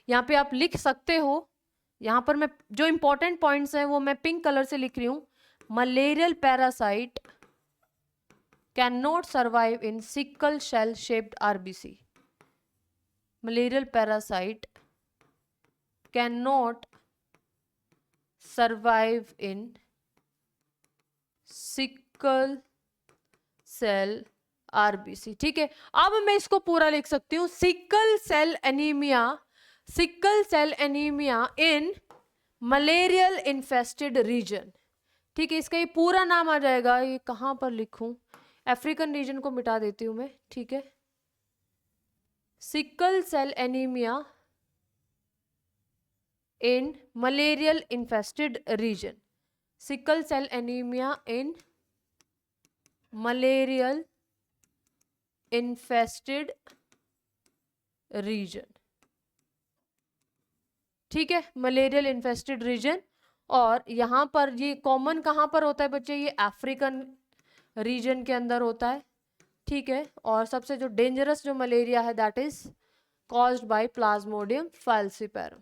यहाँ पे आप लिख सकते हो, यहाँ पर मैं जो इंपॉर्टेंट पॉइंट्स हैं वो मैं पिंक कलर से लिख रही हूँ। Malarial parasite can not survive in sickle cell shaped RBC. Malarial parasite can not survive in sickle cell RBC. ठीक है, अब मैं इसको पूरा लिख सकती हूँ, sickle cell anaemia in malarial infested region. ठीक है, इसका ये पूरा नाम आ जाएगा, ये कहाँ पर लिखूं, अफ्रीकन रीजन को मिटा देती हूं मैं। ठीक है, sickle cell anaemia in malarial infested region, sickle cell anaemia in malarial infested region. ठीक है, मलेरियल इन्फेस्टेड रीजन। और यहाँ पर ये कॉमन कहाँ पर होता है बच्चे, ये अफ्रीकन रीजन के अंदर होता है। ठीक है, और सबसे जो डेंजरस जो मलेरिया है that is caused by plasmodium falciparum.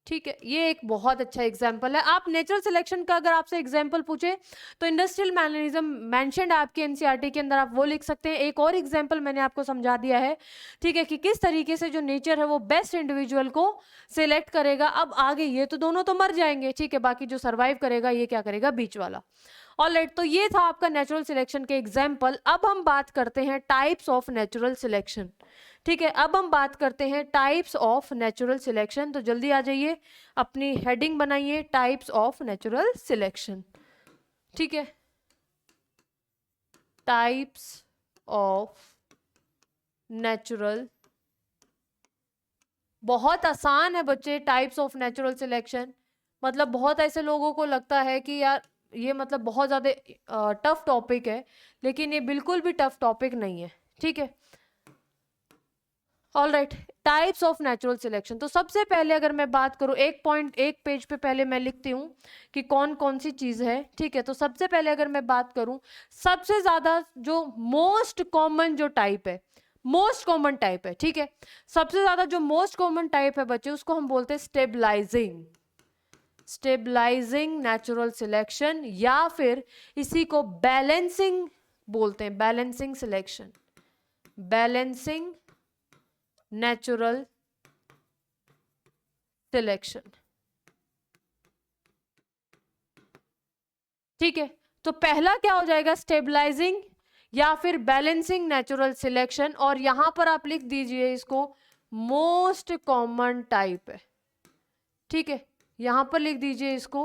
ठीक है, ये एक बहुत अच्छा एग्जाम्पल है। आप नेचुरल सिलेक्शन का अगर आपसे एग्जाम्पल पूछे तो इंडस्ट्रियल मैनरिज्म मेंशन्ड आपके एनसीईआरटी के अंदर, आप वो लिख सकते हैं। एक और एग्जाम्पल मैंने आपको समझा दिया है। ठीक है, कि किस तरीके से जो नेचर है वो बेस्ट इंडिविजुअल को सिलेक्ट करेगा। अब आगे ये तो दोनों तो मर जाएंगे, ठीक है, बाकी जो सर्वाइव करेगा ये क्या करेगा, बीच वाला। ऑलराइट, तो ये था आपका नेचुरल सिलेक्शन के एग्जाम्पल। अब हम बात करते हैं टाइप्स ऑफ नेचुरल सिलेक्शन। ठीक है, अब हम बात करते हैं टाइप्स ऑफ नेचुरल सिलेक्शन। तो जल्दी आ जाइए, अपनी हेडिंग बनाइए, टाइप्स ऑफ नेचुरल सिलेक्शन। ठीक है, टाइप्स ऑफ नेचुरल, बहुत आसान है बच्चे। टाइप्स ऑफ नेचुरल सिलेक्शन मतलब बहुत ऐसे लोगों को लगता है कि यार ये मतलब बहुत ज़्यादा टफ टॉपिक है, लेकिन ये बिल्कुल भी टफ टॉपिक नहीं है। ठीक है, all right, types of natural selection. तो सबसे पहले अगर मैं बात करूं, एक पेज पे पहले मैं लिखती हूं कि कौन कौन सी चीज है। ठीक है, तो सबसे पहले अगर मैं बात करूं, सबसे ज्यादा जो मोस्ट कॉमन जो टाइप है, मोस्ट कॉमन टाइप है, ठीक है, सबसे ज्यादा जो मोस्ट कॉमन टाइप है बच्चे, उसको हम बोलते हैं स्टेबलाइजिंग नेचुरल सिलेक्शन, या फिर इसी को बैलेंसिंग बोलते हैं, balancing selection, balancing natural selection. ठीक है, तो पहला क्या हो जाएगा, स्टेबलाइजिंग या फिर बैलेंसिंग नेचुरल सिलेक्शन, और यहां पर आप लिख दीजिए इसको मोस्ट कॉमन टाइप है। ठीक है, यहां पर लिख दीजिए इसको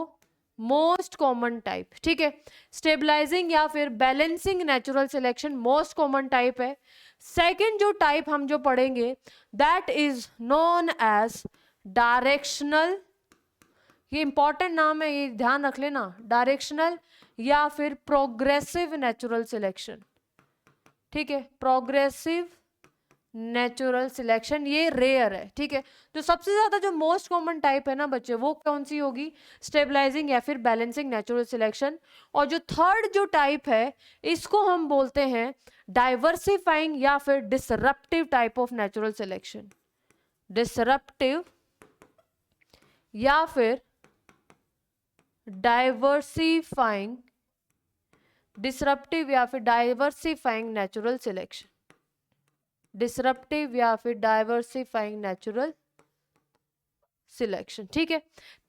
मोस्ट कॉमन टाइप। ठीक है, स्टेबलाइजिंग या फिर balancing natural selection most common type है। सेकंड जो टाइप हम जो पढ़ेंगे that is known as directional, ये इंपॉर्टेंट नाम है, ये ध्यान रख लेना, डायरेक्शनल या फिर प्रोग्रेसिव नेचुरल सिलेक्शन। ठीक है, प्रोग्रेसिव नेचुरल सिलेक्शन, ये रेयर है। ठीक है, तो सबसे ज्यादा जो मोस्ट कॉमन टाइप है ना बच्चे, वो कौन सी होगी, स्टेबलाइजिंग या फिर बैलेंसिंग नेचुरल सिलेक्शन। और जो थर्ड जो टाइप है इसको हम बोलते हैं डाइवर्सिफाइंग या फिर disruptive type of natural selection, disruptive या फिर डाइवर्सिफाइंग, डिसरप्टिव या फिर डाइवर्सिफाइंग नेचुरल सिलेक्शन, डिसरप्टिव या फिर डाइवर्सिफाइंग नेचुरल सिलेक्शन। ठीक है,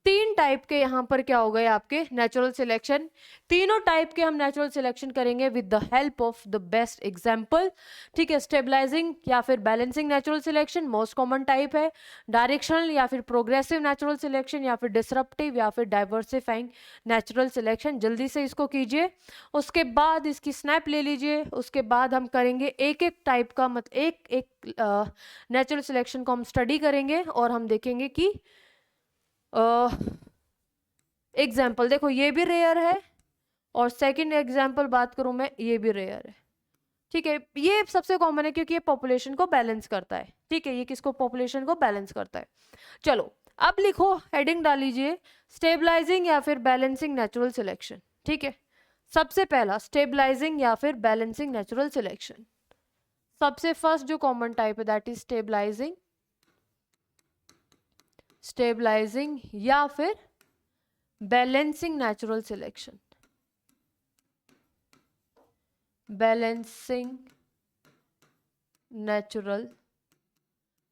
तीन टाइप के यहाँ पर क्या हो गए आपके नेचुरल सिलेक्शन। तीनों टाइप के हम नेचुरल सिलेक्शन करेंगे with the help of the best example. ठीक है, स्टेबलाइजिंग या फिर balancing natural selection most common type है, डायरेक्शनल या फिर प्रोग्रेसिव नेचुरल सिलेक्शन, या फिर डिसरप्टिव या फिर डाइवर्सिफाइंग नेचुरल सिलेक्शन। जल्दी से इसको कीजिए, उसके बाद इसकी स्नैप ले लीजिए, उसके बाद हम करेंगे एक एक टाइप का, मतलब एक एक नेचुरल सिलेक्शन को हम स्टडी करेंगे और हम देखेंगे कि एग्जाम्पल देखो ये भी रेयर है, और सेकंड एग्जाम्पल बात करूं मैं, ये भी रेयर है। ठीक है, ये सबसे कॉमन है क्योंकि ये पॉपुलेशन को बैलेंस करता है। ठीक है, ये किसको, पॉपुलेशन को बैलेंस करता है। चलो अब लिखो, हेडिंग डाल लीजिए, स्टेबलाइजिंग या फिर बैलेंसिंग नेचुरल सिलेक्शन। ठीक है, सबसे पहला स्टेबलाइजिंग या फिर बैलेंसिंग नेचुरल सिलेक्शन। सबसे फर्स्ट जो कॉमन टाइप है दैट इज स्टेबलाइजिंग, स्टेबलाइजिंग या फिर balancing natural selection, balancing natural.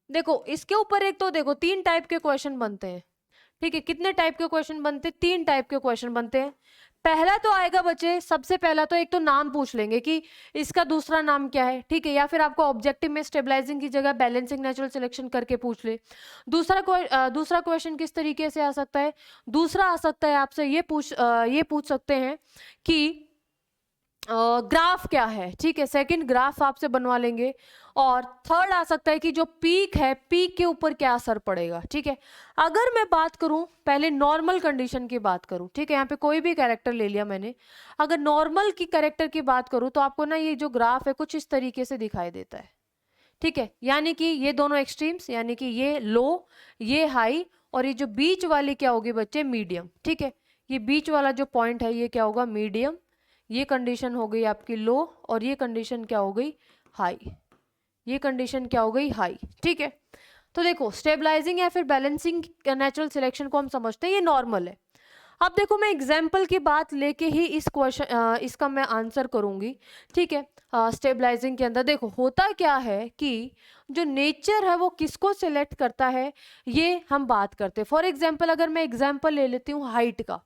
देखो इसके ऊपर एक तो देखो 3 टाइप के क्वेश्चन बनते हैं। ठीक है, कितने टाइप के क्वेश्चन बनते हैं, 3 टाइप के क्वेश्चन बनते हैं। पहला तो आएगा बच्चे, सबसे पहला तो एक तो नाम पूछ लेंगे कि इसका दूसरा नाम क्या है। ठीक है, या फिर आपको ऑब्जेक्टिव में स्टेबलाइजिंग की जगह बैलेंसिंग नेचुरल सिलेक्शन करके पूछ ले। दूसरा क्वेश्चन किस तरीके से आ सकता है, दूसरा आ सकता है आपसे ये पूछ सकते हैं कि ग्राफ क्या है। ठीक है, सेकंड ग्राफ आपसे बनवा लेंगे। और थर्ड आ सकता है कि जो पीक है, पीक के ऊपर क्या असर पड़ेगा। ठीक है, अगर मैं बात करूं पहले नॉर्मल कंडीशन की बात करूं, ठीक है, यहाँ पे कोई भी कैरेक्टर ले लिया मैंने, अगर नॉर्मल की कैरेक्टर की बात करूं तो आपको ना ये जो ग्राफ है कुछ इस तरीके से दिखाई देता है। ठीक है, यानी कि ये दोनों एक्सट्रीम्स, यानी कि ये लो, ये हाई, और ये जो बीच वाली क्या होगी बच्चे, मीडियम। ठीक है, ये बीच वाला जो पॉइंट है ये क्या होगा, मीडियम। ये कंडीशन हो गई आपकी लो, और ये कंडीशन क्या हो गई, हाई। ये कंडीशन क्या हो गई, हाई। ठीक है, तो देखो स्टेबलाइजिंग या फिर बैलेंसिंग नेचुरल सिलेक्शन को हम समझते हैं ये नॉर्मल है। अब देखो मैं एग्जाम्पल की बात लेके ही इस क्वेश्चन इसका मैं आंसर करूंगी। ठीक है, स्टेबलाइजिंग के अंदर देखो होता क्या है कि जो नेचर है वो किसको सिलेक्ट करता है, ये हम बात करते हैं। फॉर एग्जाम्पल अगर मैं एग्जाम्पल ले लेती हूँ हाइट का।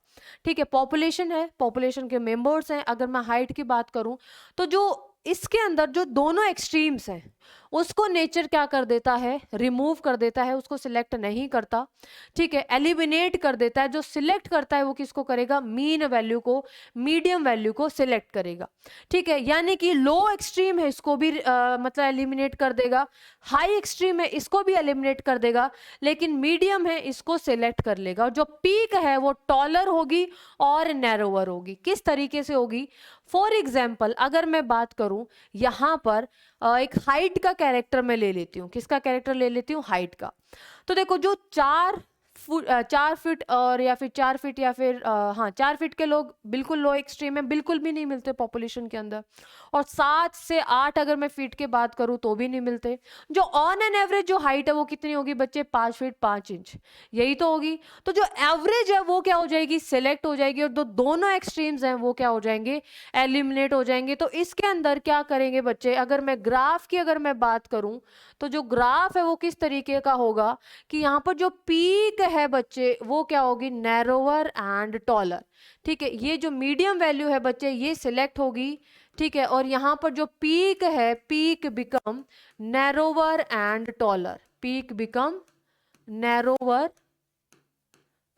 ठीक है, पॉपुलेशन है, पॉपुलेशन के मेंबर्स हैं, अगर मैं हाइट की बात करूं तो जो इसके अंदर जो दोनों एक्सट्रीम्स हैं उसको नेचर क्या कर देता है, रिमूव कर देता है, उसको सिलेक्ट नहीं करता। ठीक है, एलिमिनेट कर देता है। जो सिलेक्ट करता है वो किसको करेगा, मीन वैल्यू को, मीडियम वैल्यू को सिलेक्ट करेगा। ठीक है, यानी कि लो एक्सट्रीम है इसको भी मतलब एलिमिनेट कर देगा, हाई एक्सट्रीम है इसको भी एलिमिनेट कर देगा, लेकिन मीडियम है इसको सिलेक्ट कर लेगा। और जो पीक है वो टॉलर होगी और नैरोवर होगी। किस तरीके से होगी, फॉर एग्जाम्पल अगर मैं बात करूं यहां पर एक हाइट का कैरेक्टर मैं ले लेती हूँ। किसका कैरेक्टर ले लेती हूँ, हाइट का। तो देखो जो 4 फीट और या फिर 4 फीट या फिर हाँ 4 फीट के लोग बिल्कुल लो एक्सट्रीम है, बिल्कुल भी नहीं मिलते पॉपुलेशन के अंदर। और 7 से 8 अगर मैं फीट की बात करूँ तो भी नहीं मिलते। जो ऑन एन एवरेज जो हाइट है वो कितनी होगी बच्चे, 5 फीट 5 इंच, यही तो होगी। तो जो एवरेज है वो क्या हो जाएगी, सिलेक्ट हो जाएगी, और दोनों एक्सट्रीम्स हैं वो क्या हो जाएंगे, एलिमिनेट हो जाएंगे। तो इसके अंदर क्या करेंगे बच्चे, अगर मैं ग्राफ की अगर मैं बात करूं तो जो ग्राफ है वो किस तरीके का होगा कि यहाँ पर जो पीक है बच्चे वो क्या होगी, नैरोवर एंड टॉलर। ठीक है, ये जो मीडियम वैल्यू है बच्चे ये सिलेक्ट होगी। ठीक है, और यहाँ पर जो पीक है, peak become narrower and taller, peak become narrower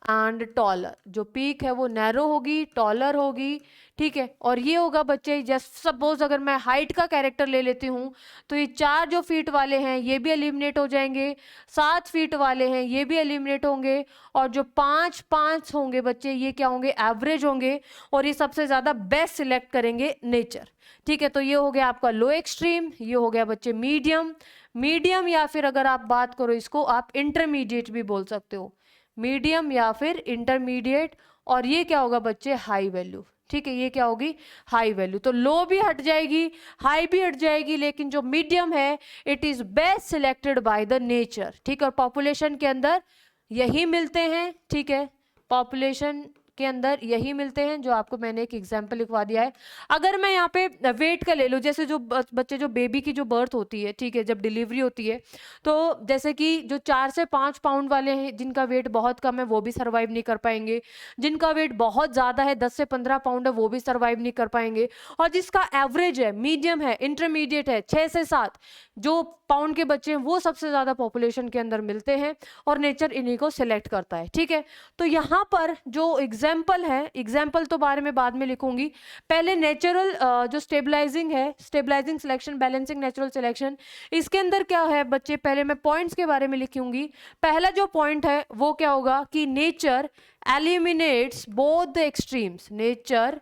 and taller. जो पीक है वो नैरो होगी, टॉलर होगी। ठीक है, और ये होगा बच्चे, जस्ट सपोज अगर मैं हाइट का कैरेक्टर ले लेती हूँ तो ये 4 जो फीट वाले हैं ये भी एलिमिनेट हो जाएंगे, 7 फीट वाले हैं ये भी एलिमिनेट होंगे, और जो 5 होंगे बच्चे ये क्या होंगे, एवरेज होंगे, और ये सबसे ज्यादा बेस्ट सिलेक्ट करेंगे नेचर। ठीक है, तो ये हो गया आपका लो एक्सट्रीम, ये हो गया बच्चे मीडियम। मीडियम या फिर अगर आप बात करो इसको आप इंटरमीडिएट भी बोल सकते हो, मीडियम या फिर इंटरमीडिएट। और ये क्या होगा बच्चे, हाई वैल्यू। ठीक है, ये क्या होगी, हाई वैल्यू। तो लो भी हट जाएगी, हाई भी हट जाएगी, लेकिन जो मीडियम है it is best selected by the nature. ठीक है, और पॉपुलेशन के अंदर यही मिलते हैं। ठीक है, पॉपुलेशन के अंदर यही मिलते हैं, जो आपको मैंने एक एग्जांपल लिखवा दिया है। अगर मैं यहाँ पे वेट का ले लूँ, जैसे जो बच्चे जो बेबी की जो बर्थ होती है, ठीक है, जब डिलीवरी होती है तो जैसे कि जो 4 से 5 पाउंड वाले हैं जिनका वेट बहुत कम है वो भी सर्वाइव नहीं कर पाएंगे, जिनका वेट बहुत ज़्यादा है 10 से 15 पाउंड है वो भी सर्वाइव नहीं कर पाएंगे, और जिसका एवरेज है, मीडियम है, इंटरमीडिएट है, 6 से 7 जो पाउंड के बच्चे हैं वो सबसे ज़्यादा पॉपुलेशन के अंदर मिलते हैं, और नेचर इन्हीं को सिलेक्ट करता है। ठीक है, तो यहाँ पर जो एग्जाम्पल है, एग्जाम्पल तो बारे में बाद में लिखूंगी, पहले नेचुरल जो स्टेबलाइजिंग है, stabilising selection, balancing natural selection, इसके अंदर क्या है बच्चे, पहले मैं पॉइंट्स के बारे में लिखूंगी। पहला जो पॉइंट है वो क्या होगा कि nature eliminates both the extremes, nature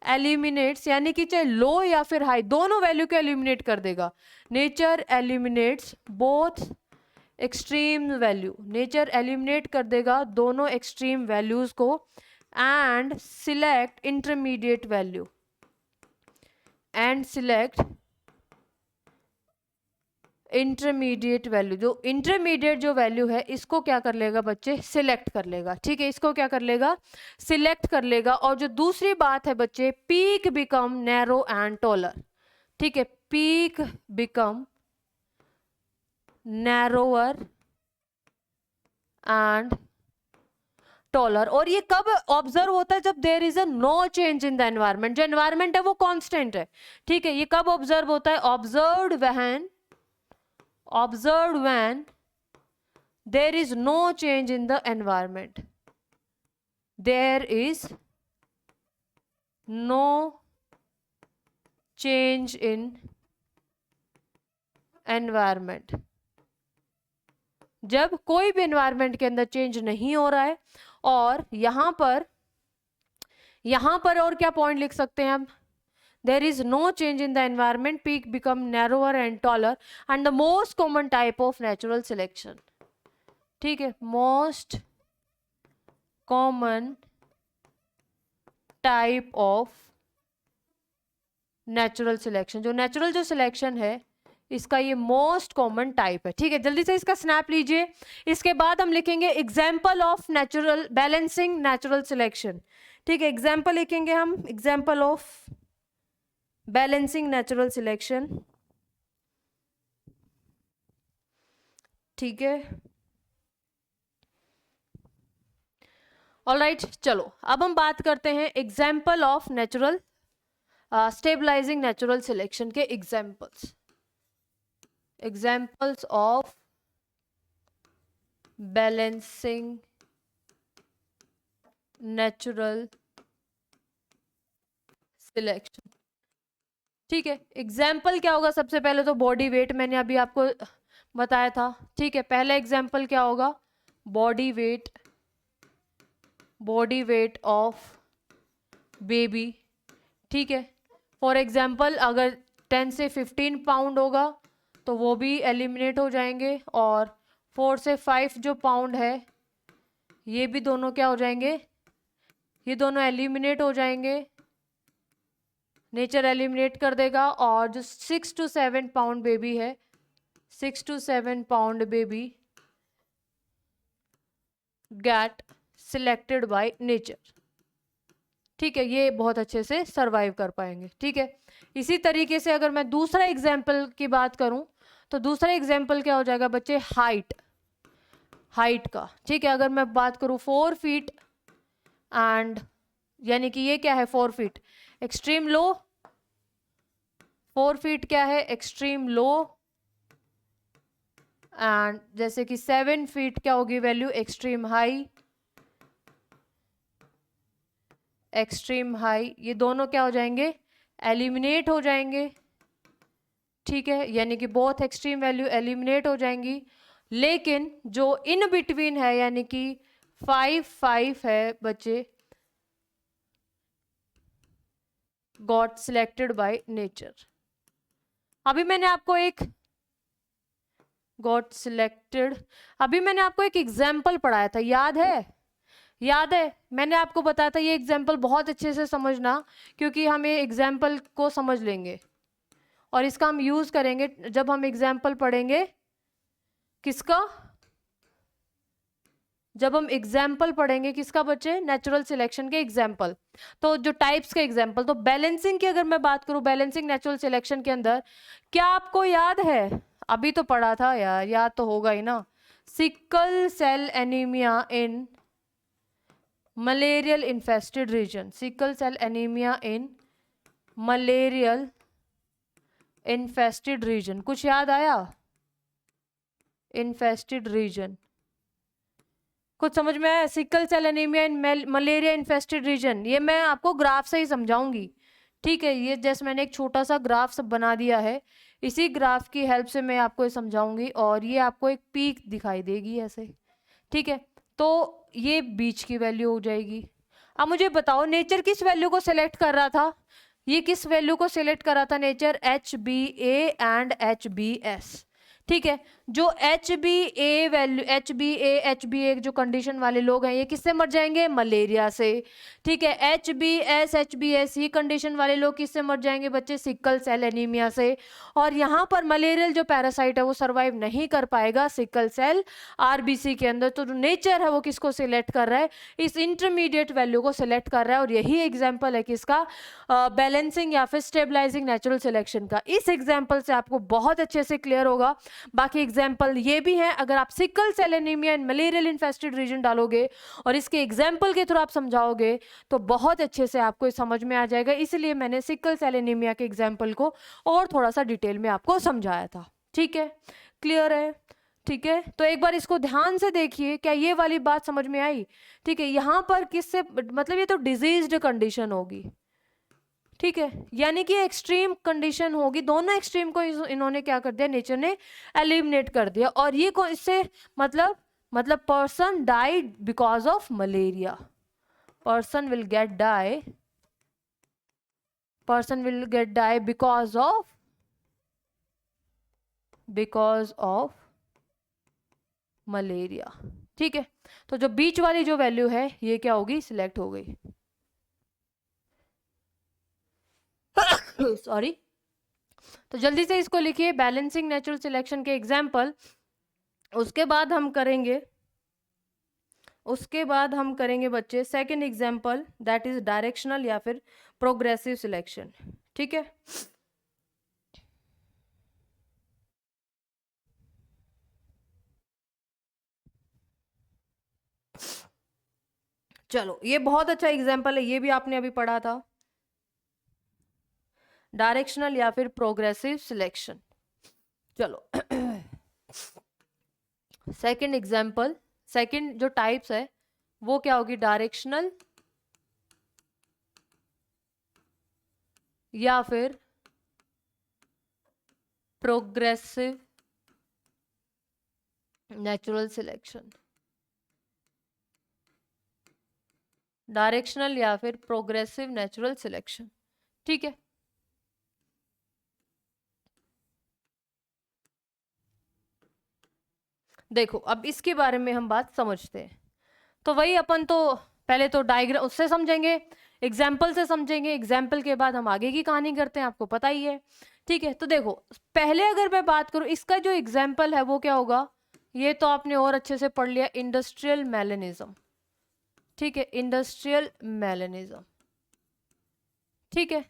eliminates, यानी कि चाहे लो या फिर हाई दोनों वैल्यू को एलिमिनेट कर देगा। Nature eliminates both extreme value, nature eliminate कर देगा दोनों एक्सट्रीम वैल्यूज को and select intermediate value, and select intermediate value. जो इंटरमीडिएट जो वैल्यू है इसको क्या कर लेगा बच्चे, सिलेक्ट कर लेगा। ठीक है, इसको क्या कर लेगा, सिलेक्ट कर लेगा। और जो दूसरी बात है बच्चे, peak become narrow and taller. ठीक है, peak become narrower and taller. और ये कब ऑब्जर्व होता है, जब there is a no change in the environment, जो एनवायरमेंट है वो कांस्टेंट है। ठीक है, ये कब ऑब्जर्व होता है, observed when there is no change in the environment, there is no change in environment, जब कोई भी एनवायरमेंट के अंदर चेंज नहीं हो रहा है। और यहां पर और क्या पॉइंट लिख सकते हैं हम, there is no change in the environment, peak become narrower and taller, and the most common type of natural selection। ठीक है, most common type of natural selection, जो नेचुरल जो सिलेक्शन है इसका ये मोस्ट कॉमन टाइप है। ठीक है, जल्दी से इसका स्नैप लीजिए। इसके बाद हम लिखेंगे example of natural balancing natural selection. ठीक है, एग्जाम्पल लिखेंगे हम, example of balancing natural selection. ठीक है, ऑलराइट, चलो अब हम बात करते हैं example of natural stabilising natural selection के examples. Examples of balancing natural selection. ठीक है, एग्जाम्पल क्या होगा, सबसे पहले तो बॉडी वेट, मैंने अभी आपको बताया था। ठीक है, पहला एग्जाम्पल क्या होगा, बॉडी वेट ऑफ बेबी। ठीक है, फॉर एग्जाम्पल अगर 10 से 15 पाउंड होगा तो वो भी एलिमिनेट हो जाएंगे, और 4 से 5 जो पाउंड है ये भी दोनों क्या हो जाएंगे, ये दोनों एलिमिनेट हो जाएंगे, नेचर एलिमिनेट कर देगा। और जो 6 to 7 पाउंड बेबी है, 6 to 7 pound baby get selected by nature. ठीक है, ये बहुत अच्छे से सरवाइव कर पाएंगे। ठीक है, इसी तरीके से अगर मैं दूसरा एग्जाम्पल की बात करूं तो दूसरा एग्जाम्पल क्या हो जाएगा बच्चे, हाइट का। ठीक है, अगर मैं बात करूं 4 फीट एंड, यानी कि ये क्या है 4 फीट एक्सट्रीम लो, 4 फीट क्या है एक्सट्रीम लो, एंड जैसे कि 7 फीट क्या होगी वैल्यू एक्सट्रीम हाई, ये दोनों क्या हो जाएंगे, एलिमिनेट हो जाएंगे। ठीक है, यानी कि बोथ एक्सट्रीम वैल्यू एलिमिनेट हो जाएंगी, लेकिन जो इन बिटवीन है यानी कि 5 है बच्चे, गॉट सिलेक्टेड बाय नेचर। अभी मैंने आपको एक एग्जाम्पल पढ़ाया था, याद है, मैंने आपको बताया था ये एग्जाम्पल बहुत अच्छे से समझना, क्योंकि हम ये एग्जाम्पल को समझ लेंगे और इसका हम यूज करेंगे जब हम एग्जाम्पल पढ़ेंगे। किसका, जब हम एग्जाम्पल पढ़ेंगे किसका बच्चे, नेचुरल सिलेक्शन के एग्जाम्पल। तो जो टाइप्स के एग्जाम्पल, तो बैलेंसिंग की अगर मैं बात करूं, बैलेंसिंग नेचुरल सिलेक्शन के अंदर क्या आपको याद है, अभी तो पढ़ा था यार, याद तो होगा ही ना, sickle cell anaemia in malarial infested region, sickle cell anaemia in malarial infested region, कुछ याद आया, इन्फेस्टेड रीजन कुछ समझ में आया, sickle cell anaemia in malaria infested region, ये मैं आपको ग्राफ से ही समझाऊंगी। ठीक है, ये जैसे मैंने एक छोटा सा ग्राफ सब बना दिया है, इसी ग्राफ की हेल्प से मैं आपको ये समझाऊंगी, और ये आपको एक पीक दिखाई देगी ऐसे। ठीक है, तो ये बीच की वैल्यू हो जाएगी। अब मुझे बताओ नेचर किस वैल्यू को सिलेक्ट कर रहा था, ये किस वैल्यू को सिलेक्ट कर रहा था नेचर, HbA एंड HbS, ठीक है। जो HbA वैल्यू, HbA जो कंडीशन वाले लोग हैं ये किससे मर जाएंगे, मलेरिया से, ठीक है। HbS ये कंडीशन वाले लोग किससे मर जाएंगे बच्चे, सिकल सेल एनीमिया से। और यहाँ पर मलेरियल जो पैरासाइट है वो सरवाइव नहीं कर पाएगा सिकल सेल RBC के अंदर। तो जो नेचर है वो किसको सिलेक्ट कर रहा है, इस इंटरमीडिएट वैल्यू को सिलेक्ट कर रहा है। और यही एग्जाम्पल है किसका, बैलेंसिंग या फिर स्टेबलाइजिंग नेचुरल सिलेक्शन का। इस एग्जाम्पल से आपको बहुत अच्छे से क्लियर होगा। बाकी एग्जाम्पल ये भी है, अगर आप sickle cell anaemia and malarial infested region डालोगे और इसके एग्जाम्पल के थ्रू आप समझाओगे तो बहुत अच्छे से आपको समझ में आ जाएगा। इसलिए मैंने सिकल सेल एनीमिया के एग्जाम्पल को और थोड़ा सा डिटेल में आपको समझाया था, ठीक है। क्लियर है, ठीक है। तो एक बार इसको ध्यान से देखिए, क्या ये वाली बात समझ में आई, ठीक है। यहाँ पर किससे मतलब, ये तो डिजीज्ड कंडीशन होगी, ठीक है, यानी कि एक्सट्रीम कंडीशन होगी। दोनों एक्सट्रीम को इन्होंने क्या कर दिया, नेचर ने एलिमिनेट कर दिया। और ये कौन, इससे मतलब person died because of malaria, person will get die because of malaria, ठीक है। तो जो बीच वाली जो वैल्यू है ये क्या होगी, सिलेक्ट हो गई। सॉरी। तो जल्दी से इसको लिखिए, बैलेंसिंग नेचुरल सिलेक्शन के एग्जाम्पल। उसके बाद हम करेंगे बच्चे second example, that is directional या फिर प्रोग्रेसिव सिलेक्शन, ठीक है। चलो, ये बहुत अच्छा एग्जाम्पल है, ये भी आपने अभी पढ़ा था, डायरेक्शनल या फिर प्रोग्रेसिव सिलेक्शन। चलो सेकंड एग्जाम्पल, सेकंड जो टाइप्स है वो क्या होगी, डायरेक्शनल या फिर प्रोग्रेसिव नेचुरल सिलेक्शन, डायरेक्शनल या फिर प्रोग्रेसिव नेचुरल सिलेक्शन, ठीक है। देखो अब इसके बारे में हम बात समझते हैं। तो वही अपन तो पहले तो डायग्राम उससे समझेंगे, एग्जाम्पल से समझेंगे, एग्जाम्पल के बाद हम आगे की कहानी करते हैं, आपको पता ही है, ठीक है। तो देखो पहले अगर मैं बात करूं, इसका जो एग्जाम्पल है वो क्या होगा, ये तो आपने और अच्छे से पढ़ लिया, इंडस्ट्रियल मैलेनिज्म, ठीक है, इंडस्ट्रियल मैलेनिज्म, ठीक है।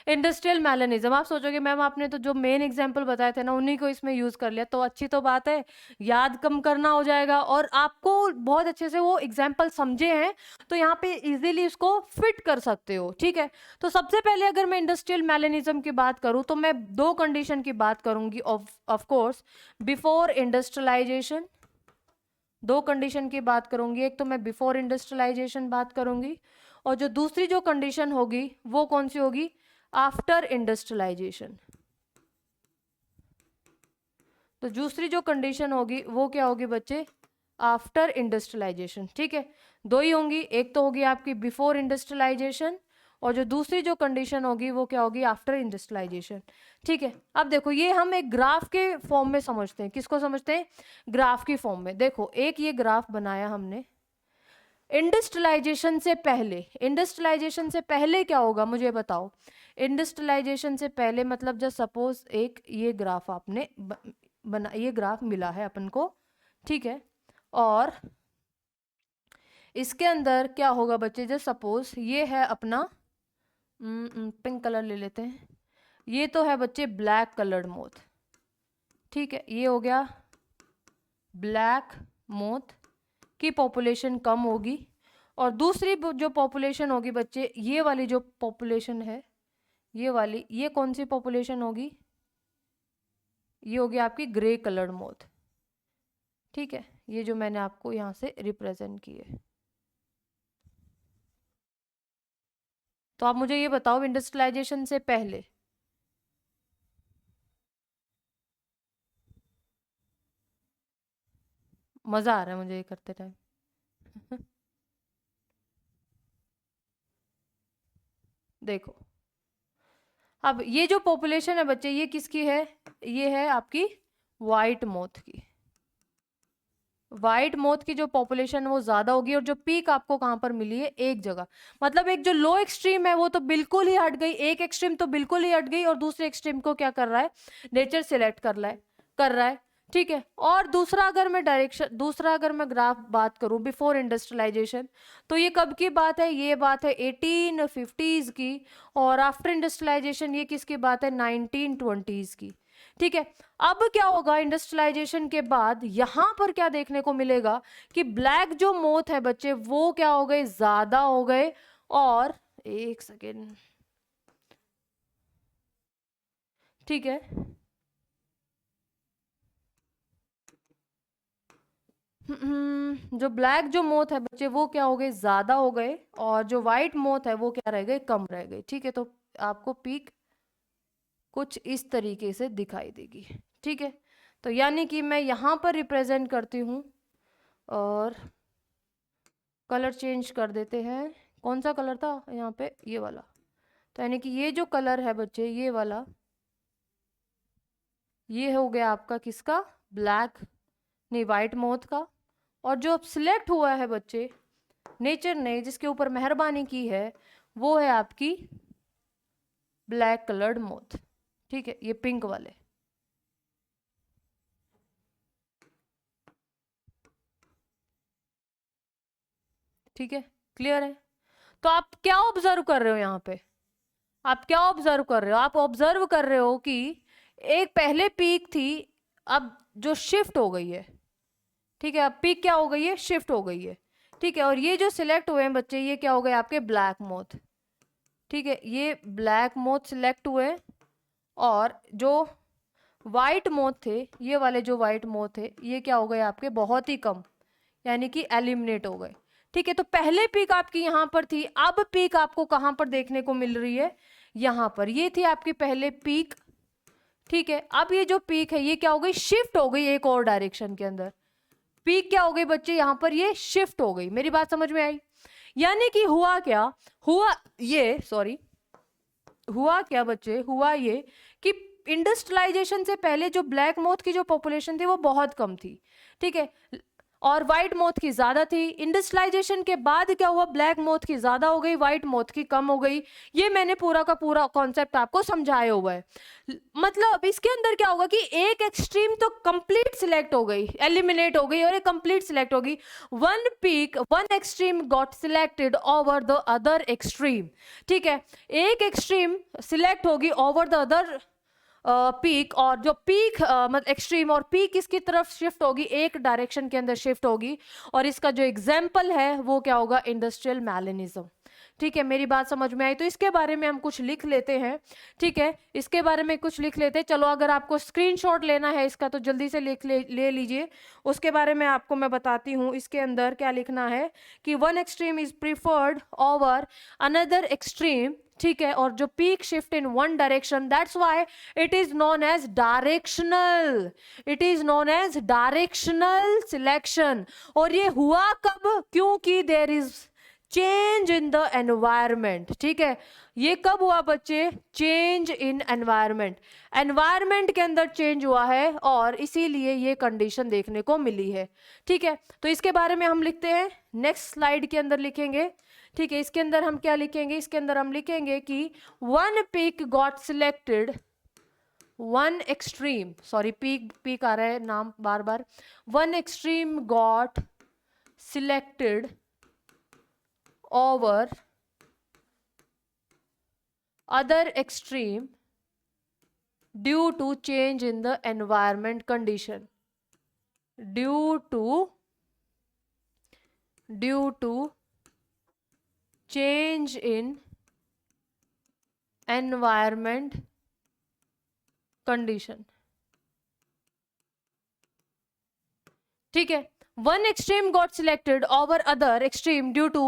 इंडस्ट्रियल मैलेनिज्म, आप सोचोगे मैम आपने तो जो मेन एग्जांपल बताए थे ना उन्हीं को इसमें यूज कर लिया, तो अच्छी तो बात है, याद कम करना हो जाएगा और आपको बहुत अच्छे से वो एग्जांपल समझे हैं तो यहाँ पे इजीली इसको फिट कर सकते हो, ठीक है। तो सबसे पहले अगर मैं इंडस्ट्रियल मैलेनिज्म की बात करूँ तो मैं दो कंडीशन की बात करूंगी, ऑफ कोर्स बिफोर इंडस्ट्रियलाइजेशन, दो कंडीशन की बात करूंगी, एक तो मैं बिफोर इंडस्ट्रियलाइजेशन बात करूंगी और जो दूसरी जो कंडीशन होगी वो कौन सी होगी, आफ्टर इंडस्ट्रियलाइजेशन। तो दूसरी जो कंडीशन होगी वो क्या होगी बच्चे, आफ्टर इंडस्ट्रियलाइजेशन, ठीक है। दो ही होंगी, एक तो होगी आपकी बिफोर इंडस्ट्रियलाइजेशन और जो दूसरी जो कंडीशन होगी वो क्या होगी, आफ्टर इंडस्ट्रियलाइजेशन, ठीक है। अब देखो ये हम एक ग्राफ के फॉर्म में समझते हैं, किसको समझते हैं, ग्राफ की फॉर्म में। देखो एक ये ग्राफ बनाया हमने, इंडस्ट्रियलाइजेशन से पहले क्या होगा मुझे बताओ, इंडस्ट्रियलाइजेशन से पहले मतलब जब सपोज एक ये ग्राफ आपने बना, ये ग्राफ मिला है अपन को, ठीक है। और इसके अंदर क्या होगा बच्चे, जब सपोज ये है अपना पिंक कलर ले लेते हैं, ये तो है बच्चे ब्लैक कलर्ड मोथ, ठीक है। ये हो गया ब्लैक मोथ की पॉपुलेशन कम होगी और दूसरी जो पॉपुलेशन होगी बच्चे, ये वाली जो पॉपुलेशन है, ये वाली, ये कौन सी पॉपुलेशन होगी, ये होगी आपकी ग्रे कलर्ड मोथ, ठीक है। ये जो मैंने आपको यहाँ से रिप्रेजेंट किए, तो आप मुझे ये बताओ इंडस्ट्रियलाइजेशन से पहले, मजा आ रहा है मुझे ये करते टाइम देखो, अब ये जो पॉपुलेशन है बच्चे, ये किसकी है? ये है आपकी व्हाइट मोथ की। व्हाइट मोथ की जो पॉपुलेशन है वो ज्यादा होगी, और जो पीक आपको कहां पर मिली है? एक जगह। मतलब एक जो लो एक्सट्रीम है वो तो बिल्कुल ही हट गई, एक एक्सट्रीम तो बिल्कुल ही हट गई, और दूसरे एक्सट्रीम को क्या कर रहा है? नेचर सिलेक्ट कर रहा है। ठीक है। और दूसरा अगर मैं ग्राफ बात करूं बिफोर इंडस्ट्रियलाइजेशन, तो ये कब की बात है? ये बात है 1850s की। और आफ्टर इंडस्ट्रियलाइजेशन ये किसकी बात है? 1920s की। ठीक है। अब क्या होगा इंडस्ट्रियलाइजेशन के बाद? यहां पर क्या देखने को मिलेगा कि ब्लैक जो मोथ है बच्चे, वो क्या हो गए? ज्यादा हो गए। और एक सेकेंड, ठीक है। जो ब्लैक जो मोथ है बच्चे, वो क्या हो गए? ज्यादा हो गए। और जो व्हाइट मोथ है वो क्या रह गए? कम रह गए। ठीक है। तो आपको पीक कुछ इस तरीके से दिखाई देगी। ठीक है। तो यानी कि मैं यहां पर रिप्रेजेंट करती हूं, और कलर चेंज कर देते हैं। कौन सा कलर था यहाँ पे? ये वाला। तो यानी कि ये जो कलर है बच्चे, ये वाला, ये हो गया आपका किसका? ब्लैक, नहीं वाइट मोथ का। और जो अब सिलेक्ट हुआ है बच्चे नेचर ने, जिसके ऊपर मेहरबानी की है, वो है आपकी ब्लैक कलर्ड मोथ। ठीक है। ये पिंक वाले। ठीक है। क्लियर है? तो आप क्या ऑब्जर्व कर रहे हो यहाँ पे? आप क्या ऑब्जर्व कर रहे हो? आप ऑब्जर्व कर रहे हो कि एक पहले पीक थी, अब जो शिफ्ट हो गई है। ठीक है। अब पीक क्या हो गई है? शिफ्ट हो गई है। ठीक है। और ये जो सिलेक्ट हुए हैं बच्चे, ये क्या हो गए? आपके ब्लैक मोथ। ठीक है। ये ब्लैक मोथ सिलेक्ट हुए। और जो वाइट मोथ थे, ये वाले जो वाइट मोथ थे, ये क्या हो गए? आपके बहुत ही कम, यानी कि एलिमिनेट हो गए। ठीक है। तो पहले पीक आपकी यहां पर थी, अब पीक आपको कहां पर देखने को मिल रही है? यहां पर। ये थी आपकी पहले पीक। ठीक है। अब ये जो पीक है ये क्या हो गई? शिफ्ट हो गई एक और डायरेक्शन के अंदर। पीक क्या हो गई बच्चे? यहां पर ये शिफ्ट हो गई। मेरी बात समझ में आई? यानी कि हुआ क्या? हुआ ये, सॉरी, हुआ क्या बच्चे? हुआ ये कि इंडस्ट्रियलाइजेशन से पहले जो ब्लैक मोथ की जो पॉपुलेशन थी वो बहुत कम थी। ठीक है। और व्हाइट मोथ की ज्यादा थी। इंडस्ट्रियलाइजेशन के बाद क्या हुआ? ब्लैक मोथ की ज्यादा हो गई, व्हाइट मोथ की कम हो गई। ये मैंने पूरा का पूरा कॉन्सेप्ट आपको समझाया हुआ है। मतलब इसके अंदर क्या होगा कि एक एक्सट्रीम तो कंप्लीट सिलेक्ट हो गई, एलिमिनेट हो गई, और एक कंप्लीट सिलेक्ट हो गई। One peak, one extreme got selected over the other extreme. ठीक है। एक एक्सट्रीम सिलेक्ट होगी ओवर द अदर पीक, और जो पीक मतलब एक्सट्रीम और पीक इसकी तरफ शिफ्ट होगी, एक डायरेक्शन के अंदर शिफ्ट होगी। और इसका जो एग्जाम्पल है वो क्या होगा? Industrial melanism. ठीक है। मेरी बात समझ में आई? तो इसके बारे में हम कुछ लिख लेते हैं। ठीक है। इसके बारे में कुछ लिख लेते हैं। चलो, अगर आपको स्क्रीनशॉट लेना है इसका तो जल्दी से ले लीजिए। उसके बारे में आपको मैं बताती हूँ। इसके अंदर क्या लिखना है कि one extreme is preferred over another extreme. ठीक है। और जो peak shift in one direction, that's why it is known as directional. It is known as directional selection. और ये हुआ कब? क्योंकि there is change in the environment. ठीक है। ये कब हुआ बच्चे? Change in environment. एनवायरमेंट के अंदर चेंज हुआ है, और इसीलिए ये कंडीशन देखने को मिली है। ठीक है। तो इसके बारे में हम लिखते हैं, नेक्स्ट स्लाइड के अंदर लिखेंगे। ठीक है। इसके अंदर हम क्या लिखेंगे? इसके अंदर हम लिखेंगे कि one peak got selected, one extreme, sorry peak peak आ रहा है नाम बार बार, one extreme got selected over other extreme due to change in the environment condition, due to change in environment condition। ठीक है। one extreme got selected over other extreme due to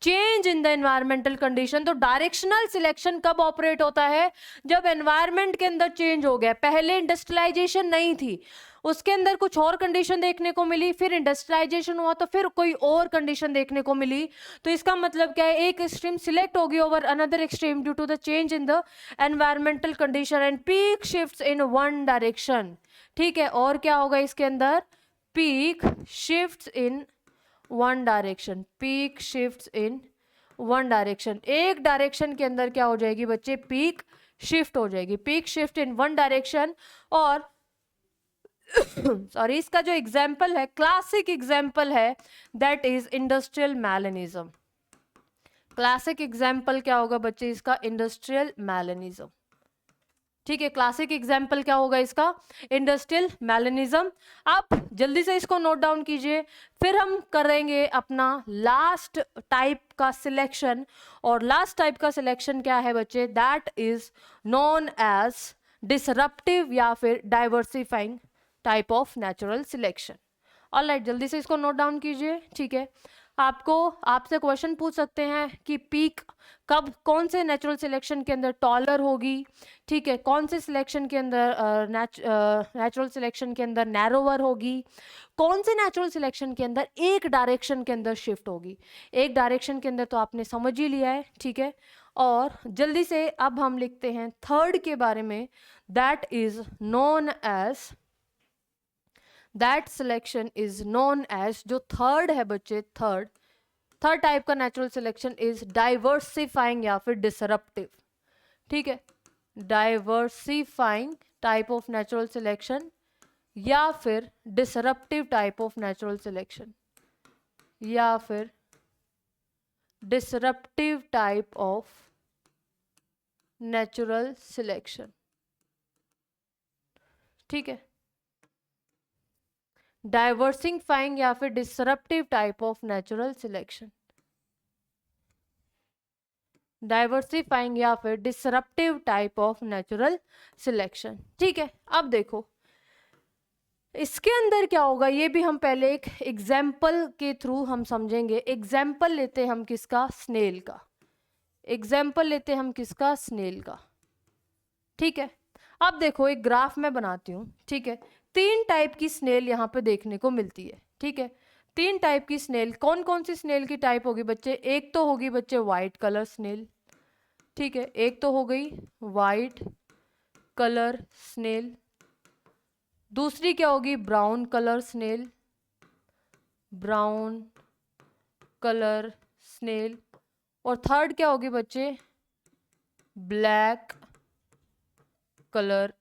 change in the environmental condition. तो डायरेक्शनल सिलेक्शन कब ऑपरेट होता है? जब एनवायरमेंट के अंदर चेंज हो गया. पहले इंडस्ट्रियलाइजेशन नहीं थी, उसके अंदर कुछ और कंडीशन देखने को मिली, फिर इंडस्ट्रियलाइजेशन हुआ तो फिर कोई और कंडीशन देखने को मिली. तो इसका मतलब क्या है? एक एक्सट्रीम सिलेक्ट होगी over another extreme due to the change in the environmental condition and peak shifts in one direction. ठीक है, और क्या होगा इसके अंदर? Peak shifts in one direction. Peak shifts in one direction. एक डायरेक्शन के अंदर क्या हो जाएगी बच्चे? पीक शिफ्ट हो जाएगी. Peak shift in one direction. और सॉरी, इसका जो एग्जाम्पल है, क्लासिक एग्जाम्पल है, that is industrial melanism. Classic example क्या होगा बच्चे इसका? Industrial melanism. ठीक है, क्लासिक एग्जाम्पल क्या होगा इसका? Industrial melanism. आप जल्दी से इसको नोट डाउन कीजिए, फिर हम करेंगे अपना लास्ट टाइप का सिलेक्शन. और लास्ट टाइप का सिलेक्शन क्या है बच्चे? That is known as disruptive या फिर diversifying type of natural selection. Alright, जल्दी से इसको नोट डाउन कीजिए. ठीक है, आपसे क्वेश्चन पूछ सकते हैं कि पीक कब, कौन से नेचुरल सिलेक्शन के अंदर टॉलर होगी. ठीक है, कौन से सिलेक्शन के अंदर नेचुरल सिलेक्शन के अंदर नैरोवर होगी, कौन से नेचुरल सिलेक्शन के अंदर एक डायरेक्शन के अंदर शिफ्ट होगी. एक डायरेक्शन के अंदर तो आपने समझ ही लिया है. ठीक है, और जल्दी से अब हम लिखते हैं थर्ड के बारे में. That is known as, that selection is known as, जो थर्ड है बच्चे, थर्ड टाइप का नेचुरल सिलेक्शन इज डाइवर्सिफाइंग या फिर डिसरप्टिव. ठीक है, diversifying type of natural selection या फिर disruptive type of natural selection, या फिर disruptive type of natural selection. ठीक है, डाइवर्सिफाइंग या फिर disruptive type of natural selection. Diversifying या फिर disruptive type of natural selection. ठीक है, अब देखो इसके अंदर क्या होगा, ये भी हम पहले एक एग्जाम्पल के थ्रू हम समझेंगे. एग्जाम्पल लेते हम किसका? स्नेल का. एग्जाम्पल लेते हम किसका? स्नेल का. ठीक है, अब देखो एक ग्राफ मैं बनाती हूँ. ठीक है, 3 टाइप की स्नेल यहाँ पे देखने को मिलती है. ठीक है, 3 टाइप की स्नेल. कौन कौन सी स्नेल की टाइप होगी बच्चे? एक तो होगी बच्चे वाइट कलर स्नेल. ठीक है, एक तो हो गई वाइट कलर स्नेल. दूसरी क्या होगी? Brown colour snail. Brown colour snail. और थर्ड क्या होगी बच्चे? Black colour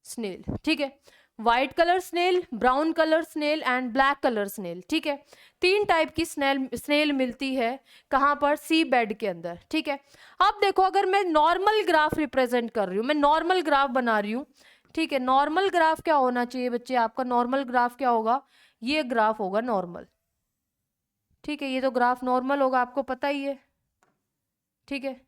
snail. ठीक है, white colour snail, brown colour snail and black colour snail. ठीक है, 3 टाइप की स्नेल मिलती है कहाँ पर? सी बेड के अंदर. ठीक है, अब देखो अगर मैं नॉर्मल ग्राफ रिप्रेजेंट कर रही हूँ, मैं नॉर्मल ग्राफ बना रही हूँ. ठीक है, नॉर्मल ग्राफ क्या होना चाहिए बच्चे? आपका नॉर्मल ग्राफ क्या होगा? ये ग्राफ होगा नॉर्मल. ठीक है, ये तो ग्राफ नॉर्मल होगा, आपको पता ही है. ठीक है,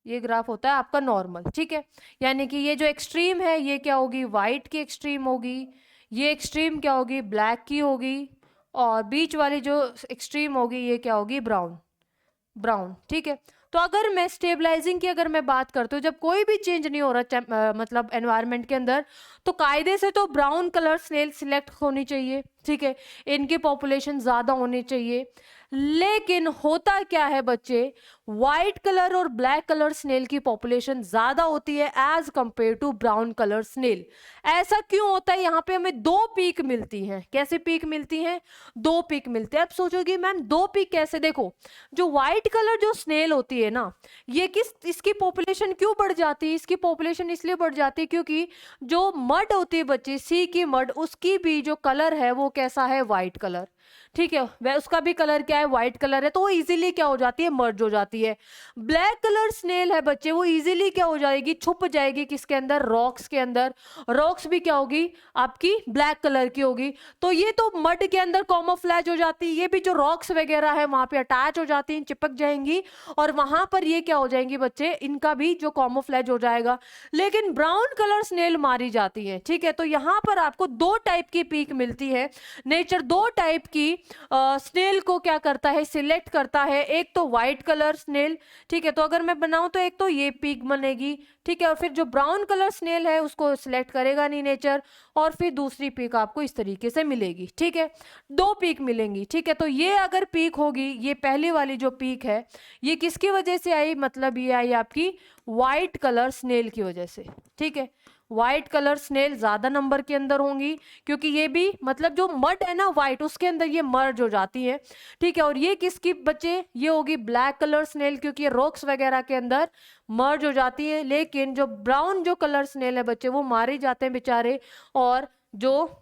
ये ग्राफ होता है आपका नॉर्मल. ठीक है, यानी कि ये जो एक्सट्रीम है ये क्या होगी? वाइट की एक्सट्रीम होगी. ये एक्सट्रीम क्या होगी? ब्लैक की होगी. और बीच वाली जो एक्सट्रीम होगी ये क्या होगी? ब्राउन. ठीक है, तो अगर मैं स्टेबलाइजिंग की अगर मैं बात करती हूँ, जब कोई भी चेंज नहीं हो रहा मतलब एनवायरनमेंट के अंदर, तो कायदे से तो ब्राउन कलर स्नेल सिलेक्ट होनी चाहिए. ठीक है, इनकी पॉपुलेशन ज़्यादा होनी चाहिए. लेकिन होता क्या है बच्चे? व्हाइट कलर और ब्लैक कलर स्नेल की पॉपुलेशन ज़्यादा होती है as compare to brown colour snail. ऐसा क्यों होता है? यहाँ पे हमें 2 पीक मिलती हैं. कैसे पीक मिलती हैं? 2 पीक मिलते हैं. अब सोचोगे मैम 2 पीक कैसे? देखो, जो व्हाइट कलर जो स्नेल होती है ना, ये इसकी पॉपुलेशन क्यों बढ़ जाती है? इसकी पॉपुलेशन इसलिए बढ़ जाती है क्योंकि जो मड होती है बच्चे, सी की मड, उसकी भी जो कलर है वो कैसा है? White colour. ठीक है, वह उसका भी कलर क्या है, व्हाइट कलर है, तो वो इजीली क्या हो जाती है, मर्ज हो जाती है। ब्लैक कलर स्नेल है बच्चे, वो इजीली क्या हो जाएगी, छुप जाएगी किसके अंदर, रॉक्स के अंदर। रॉक्स भी क्या होगी आपकी, ब्लैक कलर की होगी। तो ये तो मड के अंदर कॉमोफ्लेज हो जाती है, ये भी जो रॉक्स वगैरह है वहां पे अटैच हो जाती हैं, चिपक जाएंगी, और वहां पर ये क्या हो जाएंगी बच्चे, इनका भी जो कॉमोफ्लेज हो जाएगा। लेकिन ब्राउन कलर स्नेल मारी जाती है, ठीक है। तो यहाँ पर आपको दो टाइप की पीक मिलती है। नेचर दो टाइप की स्नेल को क्या करता है, सिलेक्ट करता है। एक तो व्हाइट कलर स्नेल, ठीक है, तो अगर मैं बनाऊं तो एक तो ये पीक बनेगी, ठीक है, और फिर जो ब्राउन कलर स्नेल है उसको सिलेक्ट करेगा नहीं नेचर, और फिर दूसरी पीक आपको इस तरीके से मिलेगी, ठीक है। दो पीक मिलेंगी, ठीक है। तो ये अगर पीक होगी, ये पहली वाली जो पीक है, ये किसकी वजह से आई, मतलब ये आई आपकी व्हाइट कलर स्नेल की वजह से, ठीक है। व्हाइट कलर स्नेल ज्यादा नंबर के अंदर होंगी, क्योंकि ये भी मतलब जो मड है ना व्हाइट, उसके अंदर ये मर्ज हो जाती है, ठीक है। और ये किसकी बच्चे, ये होगी ब्लैक कलर स्नेल, क्योंकि ये रॉक्स वगैरह के अंदर मर्ज हो जाती है। लेकिन जो ब्राउन जो कलर स्नेल है बच्चे, वो मारे जाते हैं बेचारे, और जो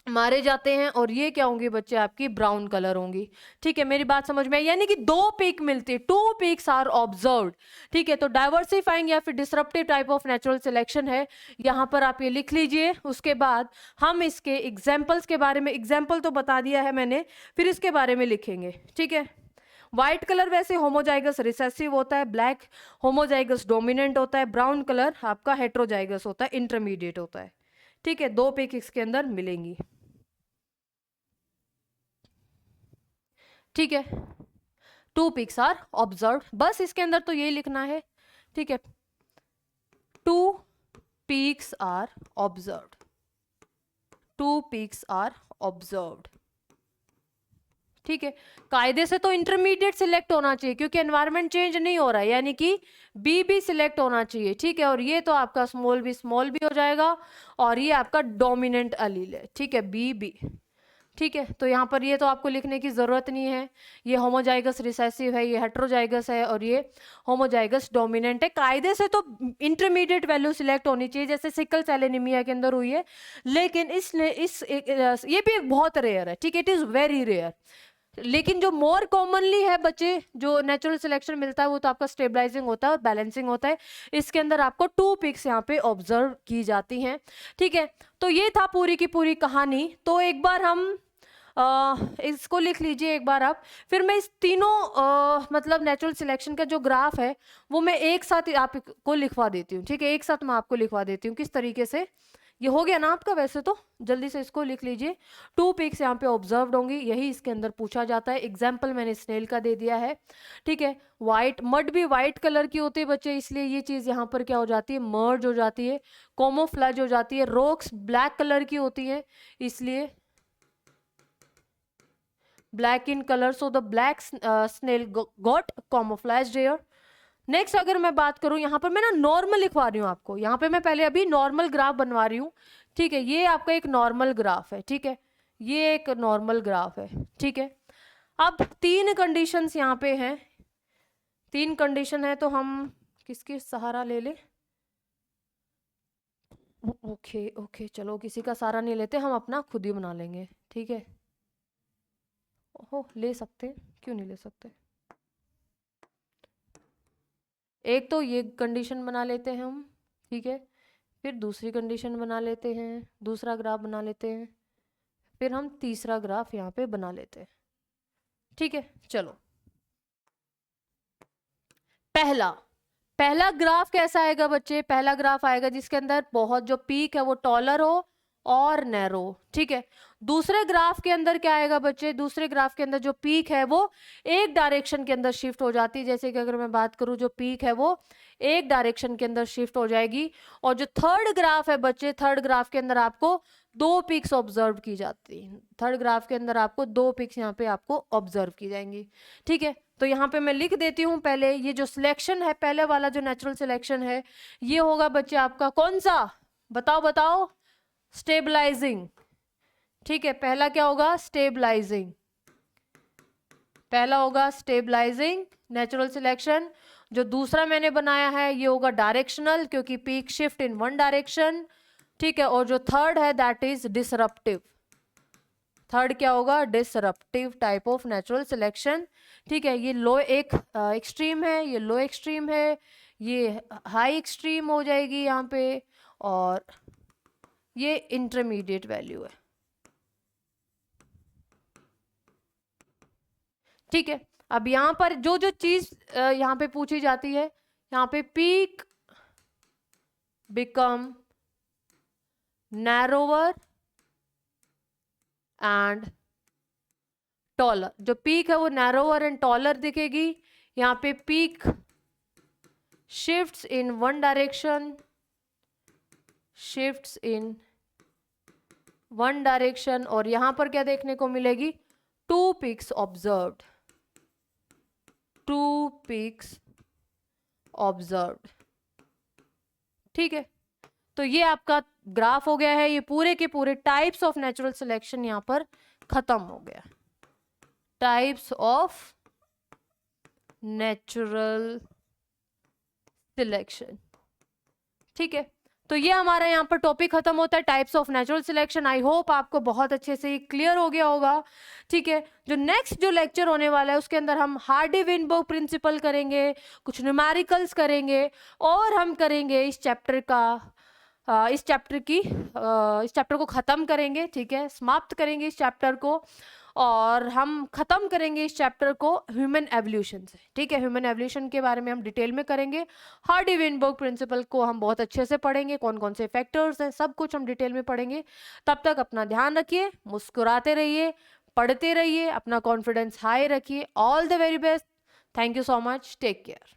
मारे जाते हैं, और ये क्या होंगी बच्चे, आपकी ब्राउन कलर होंगी, ठीक है। मेरी बात समझ में आई, यानी कि दो पीक मिलती है, टू पीक्स आर ऑब्जर्व्ड, ठीक है। तो डाइवर्सिफाइंग या फिर disruptive type of natural selection है, यहां पर आप ये लिख लीजिए। उसके बाद हम इसके एग्जाम्पल्स के बारे में, एग्जाम्पल तो बता दिया है मैंने, फिर इसके बारे में लिखेंगे, ठीक है। व्हाइट कलर वैसे होमोजाइगस रिसेसिव होता है, ब्लैक होमोजाइगस डोमिनेंट होता है, ब्राउन कलर आपका हेट्रोजाइगस होता है, इंटरमीडिएट होता है, ठीक है। दो पीक इसके अंदर मिलेंगी, ठीक है। टू पीक्स आर ऑब्जर्व, बस इसके अंदर तो यही लिखना है, ठीक है। Two peaks are observed, two peaks are observed, ठीक है। कायदे से तो इंटरमीडिएट सिलेक्ट होना चाहिए, क्योंकि एनवायरनमेंट चेंज नहीं हो रहा है, यानी कि बी भी सिलेक्ट होना चाहिए, ठीक है। और ये तो आपका स्मॉल भी हो जाएगा, और ये आपका डोमिनेंट अलील है, ठीक है, बी बी, ठीक है। तो यहाँ पर ये तो आपको लिखने की जरूरत नहीं है, ये होमोजाइगस रिसेसिव है, ये हेट्रोजाइगस है, और ये होमोजाइगस डोमिनेंट है। कायदे से तो इंटरमीडिएट वैल्यू सिलेक्ट होनी चाहिए, जैसे सिकल सेल एनीमिया के अंदर हुई है, लेकिन ये भी बहुत रेयर है, ठीक है, इट इज वेरी रेयर। लेकिन जो मोर कॉमनली है बच्चे, जो नेचुरल सिलेक्शन मिलता है, वो तो आपका स्टेबलाइजिंग होता है और बैलेंसिंग होता है। इसके अंदर आपको टू पिक्स यहाँ पे ऑब्जर्व की जाती हैं, ठीक है। तो ये था पूरी की पूरी कहानी। तो एक बार हम इसको लिख लीजिए एक बार आप, फिर मैं इस तीनों मतलब नेचुरल सिलेक्शन का जो ग्राफ है वो मैं एक साथ आपको लिखवा देती हूँ, ठीक है। एक साथ मैं आपको लिखवा देती हूँ किस तरीके से। ये हो गया ना आपका, वैसे तो जल्दी से इसको लिख लीजिए। टू पिक्स यहाँ पे ऑब्जर्व्ड होंगी, यही इसके अंदर पूछा जाता है। एग्जाम्पल मैंने स्नेल का दे दिया है, ठीक है। व्हाइट मड भी व्हाइट कलर की होती है बच्चे, इसलिए ये चीज यहाँ पर क्या हो जाती है, मर्ज हो जाती है, कॉमोफ्लेज हो जाती है। रॉक्स ब्लैक कलर की होती है, इसलिए black in colour, so the black snail got camouflaged here। Next अगर मैं बात करूं, यहाँ पर मैं ना नॉर्मल लिखवा रही हूँ आपको, यहाँ पे मैं पहले अभी नॉर्मल ग्राफ बनवा रही हूँ, ठीक है। ये आपका एक नॉर्मल ग्राफ है, ठीक है, ये एक नॉर्मल ग्राफ है, ठीक है। अब तीन कंडीशंस यहाँ पे हैं, तीन कंडीशन है, तो हम किसकी सहारा ले ले, ओके ओके, चलो किसी का सहारा नहीं लेते, हम अपना खुद ही बना लेंगे, ठीक है। ओहो, ले सकते, क्यों नहीं ले सकते। एक तो ये कंडीशन बना लेते हैं हम, ठीक है, फिर दूसरी कंडीशन बना लेते हैं, दूसरा ग्राफ बना लेते हैं, फिर हम तीसरा ग्राफ यहाँ पे बना लेते हैं, ठीक है। चलो, पहला ग्राफ कैसा आएगा बच्चे, पहला ग्राफ आएगा जिसके अंदर बहुत जो पीक है वो टॉलर हो और नैरो, ठीक है। दूसरे ग्राफ के अंदर क्या आएगा बच्चे, दूसरे ग्राफ के अंदर जो पीक है वो एक डायरेक्शन के अंदर शिफ्ट हो जाती है। जैसे कि अगर मैं बात करूं, जो पीक है वो एक डायरेक्शन के अंदर शिफ्ट हो जाएगी। और जो थर्ड ग्राफ है बच्चे, थर्ड ग्राफ के अंदर आपको दो पिक्स ऑब्जर्व की जाती है, थर्ड ग्राफ के अंदर आपको दो पिक्स यहाँ पे आपको ऑब्जर्व की जाएंगी, ठीक है। तो यहाँ पे मैं लिख देती हूँ पहले, ये जो सिलेक्शन है, पहले वाला जो नेचुरल सिलेक्शन है, ये होगा बच्चे आपका कौन सा, बताओ बताओ, स्टेबलाइजिंग, ठीक है। पहला क्या होगा, स्टेबलाइजिंग, पहला होगा स्टेबलाइजिंग नेचुरल सिलेक्शन। जो दूसरा मैंने बनाया है ये होगा डायरेक्शनल, क्योंकि peak shift in one direction, ठीक है। और जो थर्ड है दैट इज डिसरप्टिव, थर्ड क्या होगा, disruptive type of natural selection. ठीक है, ये लो एक एक्सट्रीम है, ये लो एक्सट्रीम है, ये हाई एक्सट्रीम हो जाएगी यहाँ पे, और ये इंटरमीडिएट वैल्यू है। ठीक है, अब यहाँ पर जो जो चीज यहाँ पे पूछी जाती है, यहाँ पे peak become narrower and taller. जो पीक है वो नैरोवर एंड टॉलर दिखेगी। यहाँ पे peak shifts in one direction, shifts in one direction, और यहां पर क्या देखने को मिलेगी, two peaks observed, two peaks observed. ठीक है, तो ये आपका ग्राफ हो गया है, ये पूरे के पूरे टाइप्स ऑफ नेचुरल सिलेक्शन यहां पर खत्म हो गया। Types of natural selection. ठीक है, तो ये हमारा यहाँ पर टॉपिक खत्म होता है, types of natural selection. I hope आपको बहुत अच्छे से क्लियर हो गया होगा। ठीक है, जो नेक्स्ट जो लेक्चर होने वाला है उसके अंदर हम हार्डी-विनबर्ग प्रिंसिपल करेंगे, कुछ न्यूमेरिकल्स करेंगे, और हम करेंगे इस चैप्टर को ख़त्म करेंगे। ठीक है, समाप्त करेंगे इस चैप्टर को, और हम ख़त्म करेंगे इस चैप्टर को ह्यूमन एवोल्यूशन से। ठीक है, ह्यूमन एवोल्यूशन के बारे में हम डिटेल में करेंगे, हार्डी-विनबर्ग प्रिंसिपल को हम बहुत अच्छे से पढ़ेंगे, कौन कौन से फैक्टर्स हैं, सब कुछ हम डिटेल में पढ़ेंगे। तब तक अपना ध्यान रखिए, मुस्कुराते रहिए, पढ़ते रहिए, अपना कॉन्फिडेंस हाई रखिए। All the very best, thank you so much, take care.